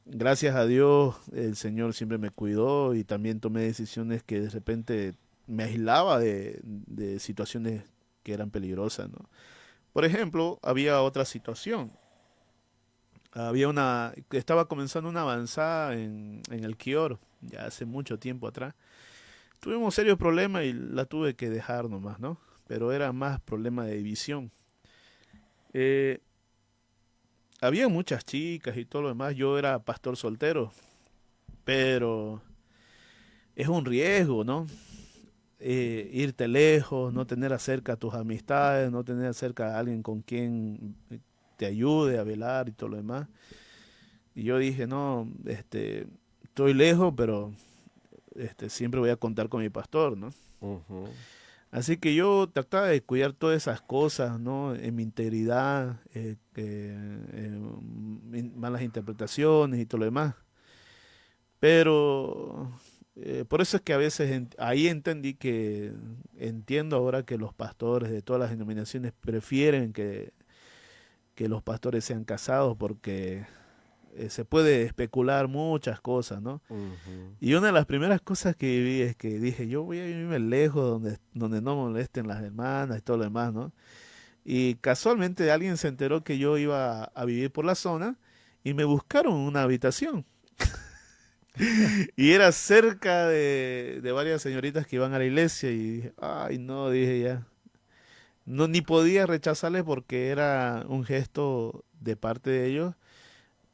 gracias a Dios, el Señor siempre me cuidó y también tomé decisiones que de repente me aislaba de situaciones que eran peligrosas, ¿no? Por ejemplo, había otra situación. Estaba comenzando una avanzada en el Quior, ya hace mucho tiempo atrás. Tuvimos serios problemas y la tuve que dejar nomás, ¿no? Pero era más problema de división. Eh, Había muchas chicas y todo lo demás. Yo era pastor soltero, pero es un riesgo, ¿no? Irte lejos, no tener cerca a tus amistades, no tener cerca a alguien con quien te ayude a velar y todo lo demás. Y yo dije, no, estoy lejos, pero siempre voy a contar con mi pastor, ¿no? Ujú. Así que yo trataba de cuidar todas esas cosas, ¿no? En mi integridad, malas interpretaciones y todo lo demás. Pero por eso es que a veces ahí entendí que entiendo ahora que los pastores de todas las denominaciones prefieren que los pastores sean casados porque se puede especular muchas cosas, ¿no? Ujú. Y una de las primeras cosas que viví es que dije, yo voy a vivirme lejos donde no me molesten las hermanas y todo lo demás, ¿no? Y casualmente alguien se enteró que yo iba a vivir por la zona y me buscaron una habitación. Y era cerca de varias señoritas que iban a la iglesia y dije, ay, no, dije ya. No, ni podía rechazarles porque era un gesto de parte de ellos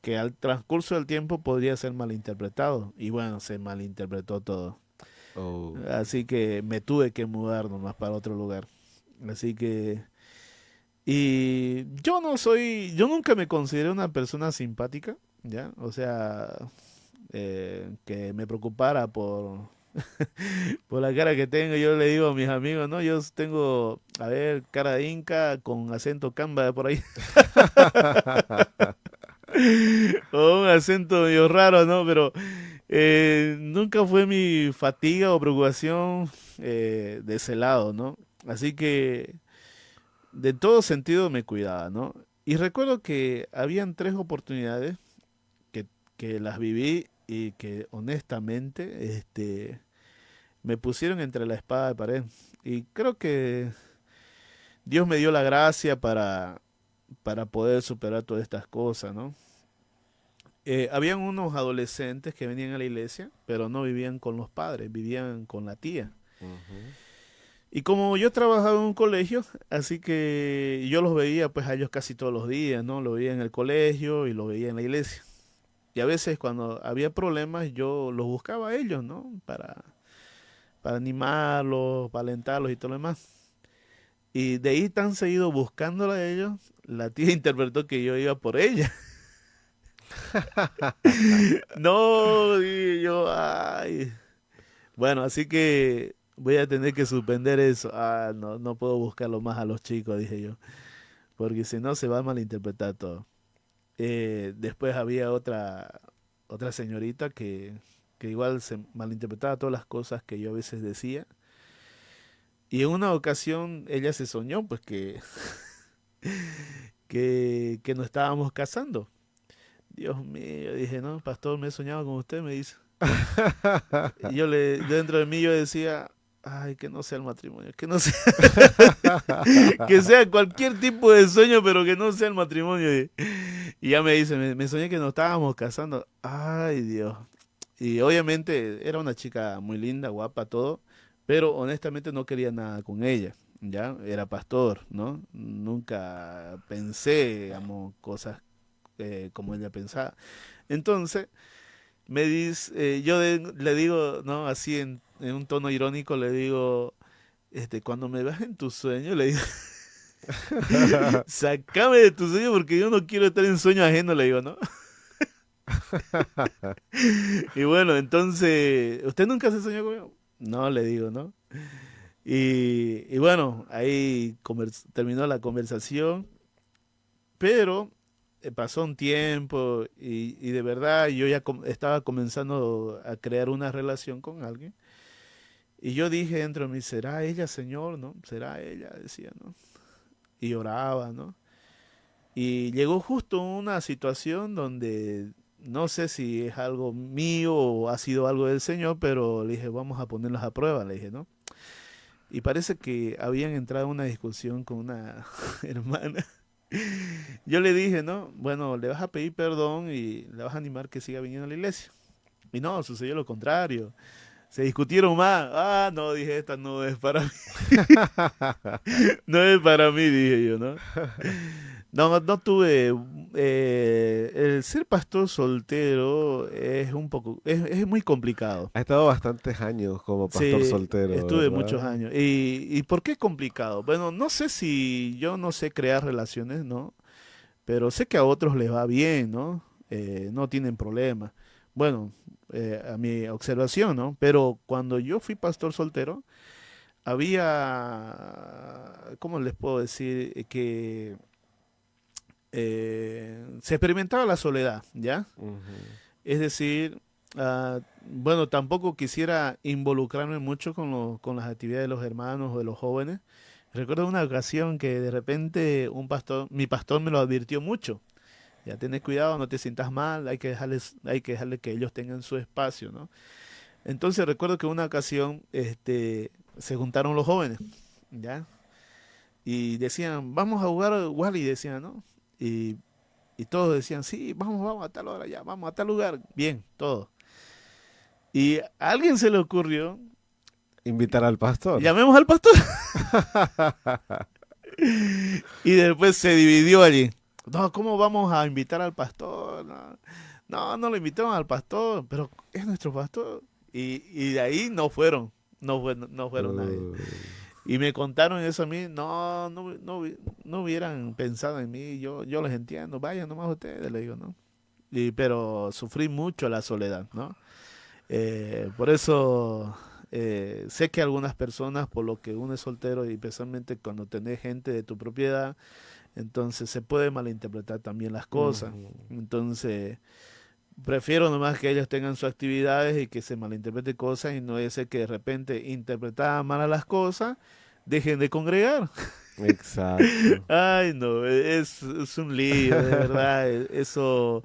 que al transcurso del tiempo podría ser malinterpretado. Y bueno, se malinterpretó todo. Oh. Así que me tuve que mudar nomás para otro lugar. Así que... Y yo nunca me consideré una persona simpática, ¿ya? O sea, que me preocupara por la cara que tengo. Yo le digo a mis amigos, no, yo tengo, a ver, cara de inca con acento camba de por ahí. O un acento medio raro, ¿no? Pero nunca fue mi fatiga o preocupación de ese lado, ¿no? Así que de todo sentido me cuidaba, ¿no? Y recuerdo que habían tres oportunidades que, que las viví y que honestamente me pusieron entre la espada de pared. Y creo que Dios me dio la gracia para poder superar todas estas cosas, ¿no? Habían unos adolescentes que venían a la iglesia, pero no vivían con los padres, vivían con la tía. Ujú. Y como yo trabajaba en un colegio, así que yo los veía pues a ellos casi todos los días, ¿no? Lo veía en el colegio y lo veía en la iglesia. Y a veces cuando había problemas yo los buscaba a ellos, ¿no? Para animarlos, para alentarlos y todo lo demás. Y de ahí tan seguido buscándola a ellos, la tía interpretó que yo iba por ella. No, dije yo, ay. Bueno, así que voy a tener que suspender eso. Ah, no, no puedo buscarlo más a los chicos, dije yo. Porque si no se va a malinterpretar todo. Después había otra señorita que igual se malinterpretaba todas las cosas que yo a veces decía. Y en una ocasión ella se soñó, pues que nos estábamos casando. Dios mío, dije, no, pastor, me he soñado con usted, me dice. Y dentro de mí yo decía, ay, que no sea el matrimonio, que no sea, que sea cualquier tipo de sueño, pero que no sea el matrimonio. Y ya me dice, me soñé que nos estábamos casando. Ay, Dios. Y obviamente era una chica muy linda, guapa, todo, pero honestamente no quería nada con ella. Ya, era pastor, ¿no? Nunca pensé, digamos, cosas como ella pensaba. Entonces, le digo, ¿no? Así en un tono irónico, le digo, cuando me veas en tu sueño, le digo, sácame de tu sueño porque yo no quiero estar en sueño ajeno, le digo, ¿no? Y bueno, entonces, ¿usted nunca se soñó conmigo? No, le digo, ¿no? Y bueno, ahí terminó la conversación, pero pasó un tiempo y de verdad yo ya estaba comenzando a crear una relación con alguien. Y yo dije dentro de mí, ¿será ella, Señor? ¿No? ¿Será ella? Decía, ¿no? Y oraba, ¿no? Y llegó justo una situación donde no sé si es algo mío o ha sido algo del Señor, pero le dije, vamos a ponerlos a prueba, le dije, ¿no? Y parece que habían entrado en una discusión con una hermana. Yo le dije, ¿no? Bueno, le vas a pedir perdón y le vas a animar que siga viniendo a la iglesia. Y no, sucedió lo contrario. Se discutieron más. Ah, no, dije, esta no es para mí. No es para mí, dije yo, ¿no? No, no tuve. El ser pastor soltero es un poco. Es muy complicado. Ha estado bastantes años como pastor Sí, soltero, estuve muchos ¿verdad? años. ¿Y por qué complicado? Bueno, no sé si yo no sé crear relaciones, ¿no? Pero sé que a otros les va bien, ¿no? No tienen problemas. Bueno, a mi observación, ¿no? Pero cuando yo fui pastor soltero, había, ¿cómo les puedo decir? Que se experimentaba la soledad, ¿ya? Ujú. Es decir, bueno, tampoco quisiera involucrarme mucho con las actividades de los hermanos o de los jóvenes. Recuerdo una ocasión que de repente mi pastor me lo advirtió mucho. Ya tenés cuidado, no te sientas mal, hay que dejarle que ellos tengan su espacio, ¿no? Entonces recuerdo que una ocasión, se juntaron los jóvenes, ¿ya? Y decían, vamos a jugar Wally, decían, ¿no? Y, y todos decían, sí, vamos a tal hora ya, vamos a tal lugar. Bien, todo. Y a alguien se le ocurrió, Invitar al pastor. llamemos al pastor. Y después se dividió allí. No, ¿cómo vamos a invitar al pastor? No, no, no lo invitamos al pastor, pero es nuestro pastor. Y de ahí no fueron nadie. Uh, Y me contaron eso a mí, no hubieran pensado en mí, yo les entiendo, vayan nomás ustedes, le digo, ¿no? Pero sufrí mucho la soledad, ¿no? Por eso sé que algunas personas, por lo que uno es soltero y especialmente cuando tenés gente de tu propiedad, entonces se puede malinterpretar también las cosas. ujú. Entonces, prefiero nomás que ellos tengan sus actividades y que se malinterpreten cosas y no ese que de repente interpretaban mal las cosas, dejen de congregar. Exacto. Ay, no, es un lío, de verdad. Eso.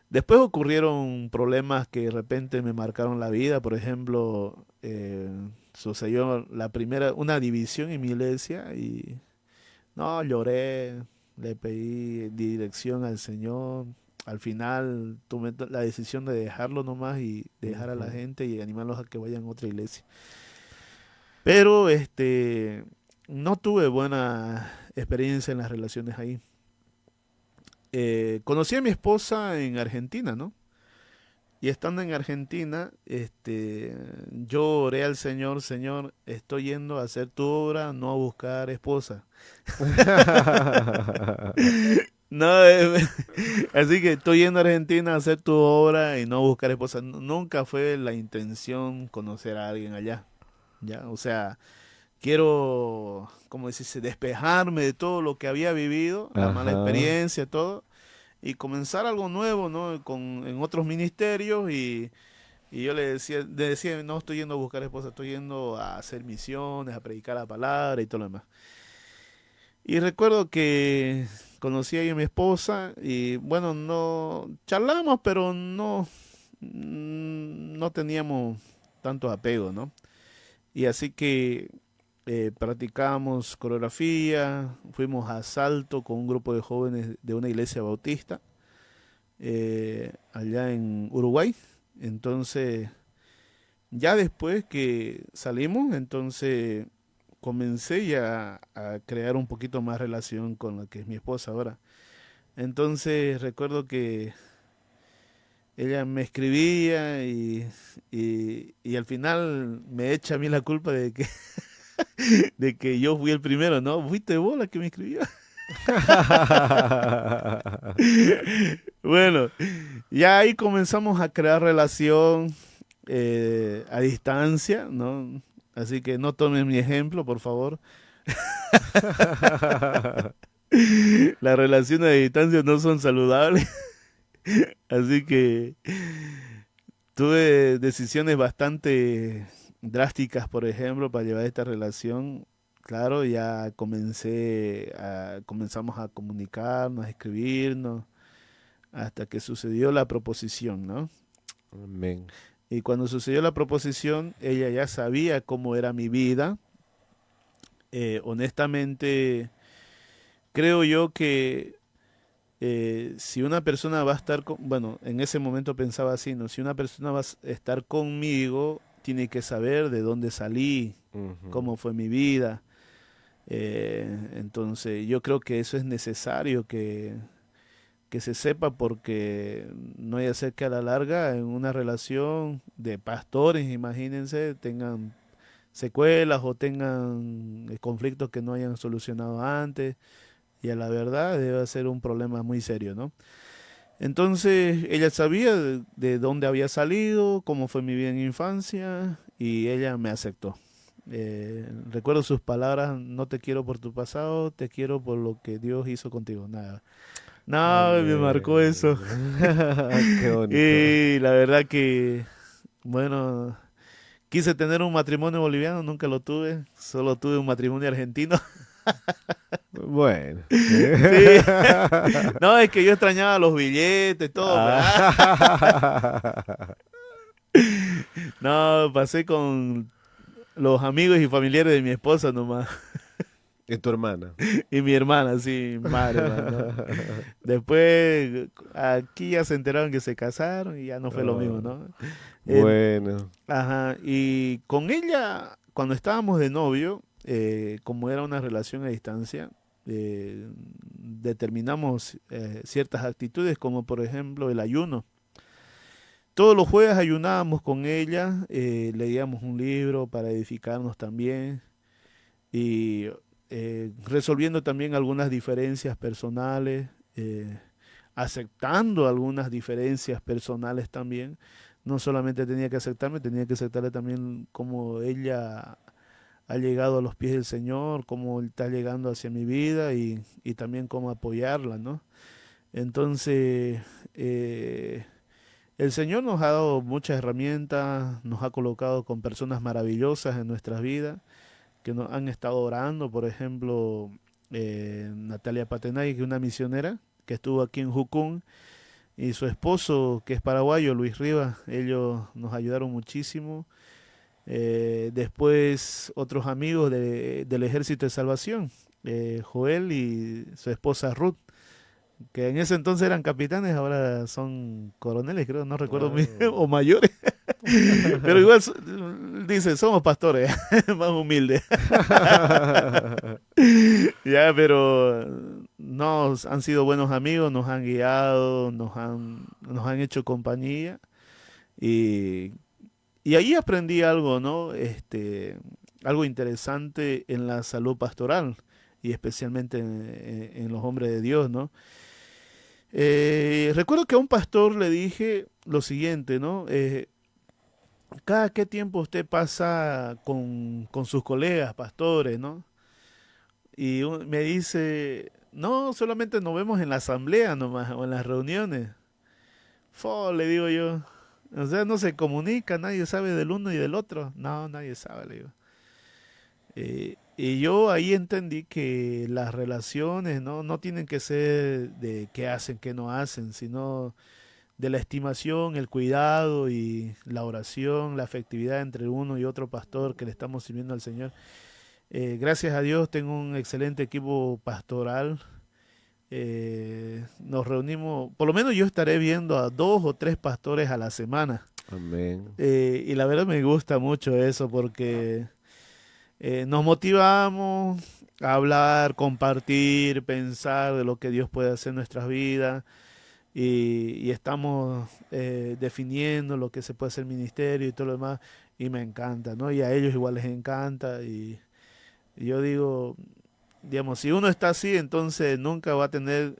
Después ocurrieron problemas que de repente me marcaron la vida. Por ejemplo, sucedió una división en mi iglesia y no, lloré, le pedí dirección al Señor. Al final tomé la decisión de dejarlo nomás y dejar a la Ujú. gente y animarlos a que vayan a otra iglesia. Pero no tuve buena experiencia en las relaciones ahí. Conocí a mi esposa en Argentina, ¿no? Y estando en Argentina, yo oré al Señor, Señor, estoy yendo a hacer tu obra, no a buscar esposa. No, así que estoy yendo a Argentina a hacer tu obra y no a buscar esposa. Nunca fue la intención conocer a alguien allá, ¿ya? O sea, quiero, como decirse, despejarme de todo lo que había vivido, la mala Ajá. experiencia, todo, y comenzar algo nuevo, ¿no? En otros ministerios Y yo le decía, no estoy yendo a buscar esposa, estoy yendo a hacer misiones, a predicar la palabra y todo lo demás. Y recuerdo que conocí a mi esposa y bueno, no charlamos, pero no teníamos tanto apego, ¿no? Y así que practicamos coreografía, fuimos a Salto con un grupo de jóvenes de una iglesia bautista allá en Uruguay. Entonces, ya después que salimos, entonces comencé ya a crear un poquito más relación con la que es mi esposa ahora. Entonces recuerdo que ella me escribía y al final me echa a mí la culpa de que yo fui el primero, ¿no? Fuiste vos la que me escribió. Bueno, ya ahí comenzamos a crear relación a distancia, ¿no? Así que no tomen mi ejemplo, por favor. Las relaciones a distancia no son saludables. Así que tuve decisiones bastante drásticas, por ejemplo, para llevar esta relación. Claro, ya comenzamos a comunicarnos, a escribirnos, hasta que sucedió la proposición, ¿no? Amén. Y cuando sucedió la proposición, ella ya sabía cómo era mi vida. Honestamente, creo yo que si una persona va a estar con, bueno, en ese momento pensaba así, ¿no? Si una persona va a estar conmigo, tiene que saber de dónde salí, Ujú. cómo fue mi vida. Entonces, yo creo que eso es necesario que se sepa porque no vaya a ser que a la larga en una relación de pastores, imagínense, tengan secuelas o tengan conflictos que no hayan solucionado antes y a la verdad debe ser un problema muy serio, ¿no? Entonces ella sabía de dónde había salido, cómo fue mi vida en infancia y ella me aceptó. Recuerdo sus palabras, no te quiero por tu pasado, te quiero por lo que Dios hizo contigo. Nada. No, me marcó eso. Amén. Qué bonito. Y la verdad que, bueno, quise tener un matrimonio boliviano, nunca lo tuve, solo tuve un matrimonio argentino. Bueno. Sí, no, es que yo extrañaba los billetes, todo. Ah. No, pasé con los amigos y familiares de mi esposa nomás. ¿Y tu hermana? Y mi hermana, sí, mi madre, ¿no? Después, aquí ya se enteraron que se casaron y ya no fue lo mismo, Oh, ¿no? En- bueno. ajá, y con ella, cuando estábamos de novio, como era una relación a distancia, determinamos ciertas actitudes, como por ejemplo el ayuno. Todos los jueves ayunábamos con ella, leíamos un libro para edificarnos también y resolviendo también algunas diferencias personales, aceptando algunas diferencias personales también. No solamente tenía que aceptarme, tenía que aceptarle también cómo ella ha llegado a los pies del Señor, cómo Él está llegando hacia mi vida y también cómo apoyarla, ¿no? Entonces, el Señor nos ha dado muchas herramientas, nos ha colocado con personas maravillosas en nuestras vidas que nos han estado orando, por ejemplo, Natalia Patenay, que es una misionera que estuvo aquí en Jucún, y su esposo, que es paraguayo, Luis Rivas, ellos nos ayudaron muchísimo. Después otros amigos del Ejército de Salvación, Joel y su esposa Ruth, que en ese entonces eran capitanes, ahora son coroneles, creo, no recuerdo muy bien, Ah. o mayores, pero igual dice, somos pastores, más humildes. Ya, pero nos han sido buenos amigos, nos han guiado, nos han hecho compañía y, y ahí aprendí algo, ¿no? Algo interesante en la salud pastoral y especialmente en los hombres de Dios, ¿no? Recuerdo que a un pastor le dije lo siguiente, ¿no? ¿Cada qué tiempo usted pasa con sus colegas, pastores, ¿no? Y me dice, no, solamente nos vemos en la asamblea nomás o en las reuniones. Fo, le digo yo. O sea, no se comunica, nadie sabe del uno y del otro. No, nadie sabe, le digo. Y yo ahí entendí que las relaciones no tienen que ser de qué hacen, qué no hacen, sino de la estimación, el cuidado y la oración, la afectividad entre uno y otro pastor que le estamos sirviendo al Señor. Gracias a Dios tengo un excelente equipo pastoral. Nos reunimos, por lo menos yo estaré viendo a 2 o 3 pastores a la semana. Amén. Y la verdad me gusta mucho eso porque nos motivamos a hablar, compartir, pensar de lo que Dios puede hacer en nuestras vidas y estamos definiendo lo que se puede hacer ministerio y todo lo demás y me encanta, ¿no? Y a ellos igual les encanta y yo digo, digamos, si uno está así, entonces nunca va a tener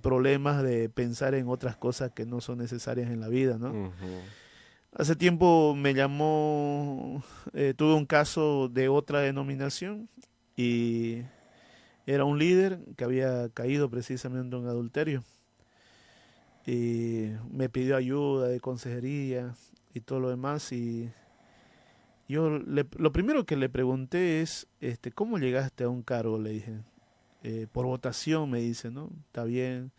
problemas de pensar en otras cosas que no son necesarias en la vida, ¿no? Ujú. Hace tiempo me llamó, tuve un caso de otra denominación y era un líder que había caído precisamente en adulterio y me pidió ayuda de consejería y todo lo demás y lo primero que le pregunté es, ¿cómo llegaste a un cargo? Le dije, por votación, me dice, ¿no? Está bien.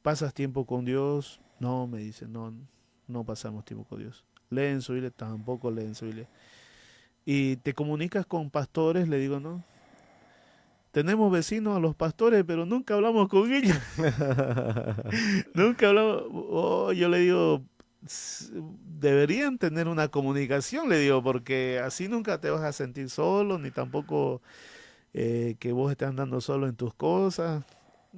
¿Pasas tiempo con Dios? No, me dice, no, no pasamos tiempo con Dios. ¿Leen su Biblia? Tampoco leen su Biblia. ¿Y te comunicas con pastores? Le digo, no. Tenemos vecinos a los pastores, pero nunca hablamos con ellos. Nunca hablamos. Oh, yo le digo, deberían tener una comunicación, le digo, porque así nunca te vas a sentir solo, ni tampoco que vos estés andando solo en tus cosas.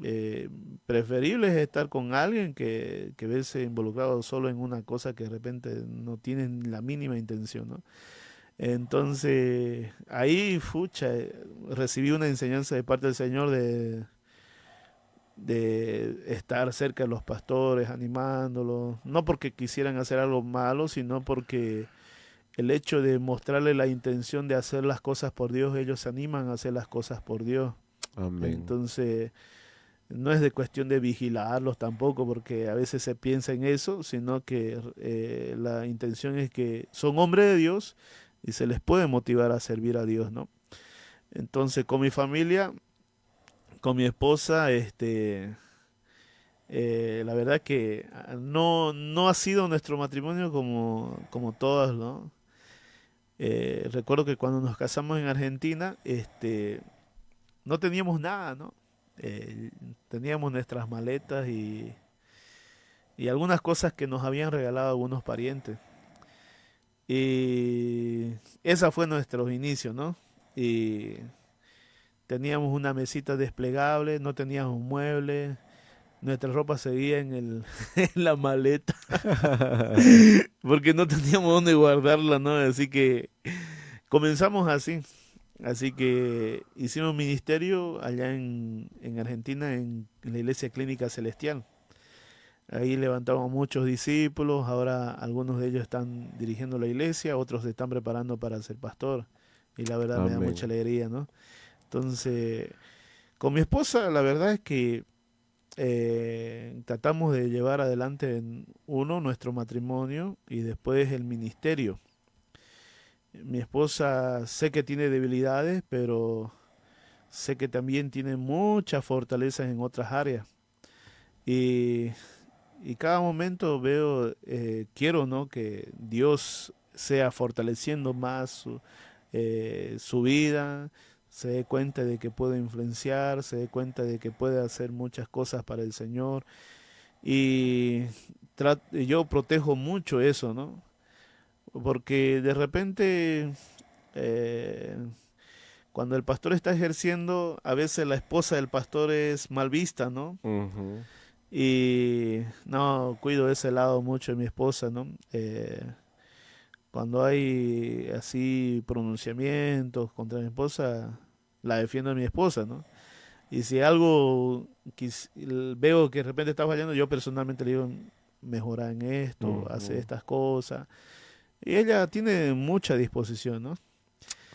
Eh, Preferible es estar con alguien que verse involucrado solo en una cosa que de repente no tienen la mínima intención, ¿no? Entonces, ahí, fucha, recibí una enseñanza de parte del Señor de estar cerca de los pastores, animándolos, no porque quisieran hacer algo malo, sino porque el hecho de mostrarle la intención de hacer las cosas por Dios, ellos se animan a hacer las cosas por Dios. Amén. Entonces, no es de cuestión de vigilarlos tampoco, porque a veces se piensa en eso, sino que la intención es que son hombres de Dios y se les puede motivar a servir a Dios, ¿no? Entonces, con mi familia, con mi esposa, la verdad que no ha sido nuestro matrimonio como todas, ¿no? Recuerdo que cuando nos casamos en Argentina, no teníamos nada, ¿no? Eh, Teníamos nuestras maletas y algunas cosas que nos habían regalado algunos parientes. Y esa fue nuestro inicio, ¿no? Y teníamos una mesita desplegable, no teníamos muebles, nuestra ropa seguía en la maleta, porque no teníamos dónde guardarla, ¿no? Así que comenzamos así. Así que hicimos ministerio allá en Argentina, en la Iglesia Clínica Celestial. Ahí levantamos muchos discípulos, ahora algunos de ellos están dirigiendo la iglesia, otros se están preparando para ser pastor. Y la verdad me da mucha Amén. alegría, ¿no? Entonces, con mi esposa, la verdad es que tratamos de llevar adelante uno, nuestro matrimonio y después el ministerio. Mi esposa sé que tiene debilidades, pero sé que también tiene muchas fortalezas en otras áreas. Y, y cada momento veo, quiero, ¿no? Que Dios sea fortaleciendo más su vida, se dé cuenta de que puede influenciar, se dé cuenta de que puede hacer muchas cosas para el Señor. Y yo protejo mucho eso, ¿no? Porque de repente, eh, cuando el pastor está ejerciendo, a veces la esposa del pastor es mal vista, ¿no? Ujú. Y no, cuido ese lado mucho de mi esposa, ¿no? Cuando hay así pronunciamientos contra mi esposa, la defiendo a mi esposa, ¿no? Y si algo veo que de repente está fallando, yo personalmente le digo, mejora en esto, hace Ujú. estas cosas. Y ella tiene mucha disposición, ¿no?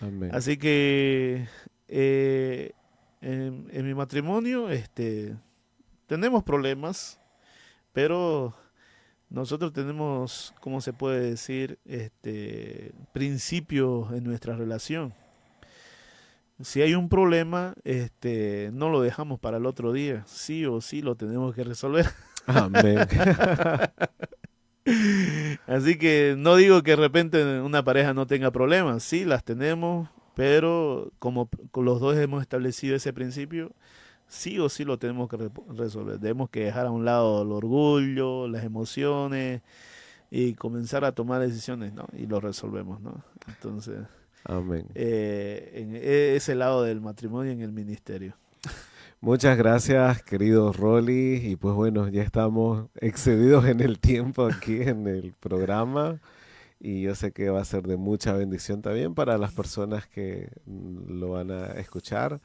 Amén. Así que eh, en mi matrimonio, tenemos problemas, pero nosotros tenemos, ¿cómo se puede decir? Principios en nuestra relación. Si hay un problema, no lo dejamos para el otro día. Sí o sí lo tenemos que resolver. Amén. Así que no digo que de repente una pareja no tenga problemas. Sí, las tenemos, pero como con los dos hemos establecido ese principio, sí o sí lo tenemos que resolver. Tenemos que dejar a un lado el orgullo, las emociones y comenzar a tomar decisiones, ¿no? Y lo resolvemos, ¿no? Entonces, Amén. en ese lado del matrimonio en el ministerio. Muchas gracias, querido Rolly. Y pues bueno, ya estamos excedidos en el tiempo aquí en el programa. Y yo sé que va a ser de mucha bendición también para las personas que lo van a escuchar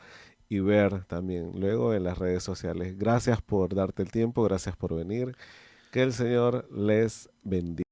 y ver también luego en las redes sociales. Gracias por darte el tiempo, gracias por venir. Que el Señor les bendiga.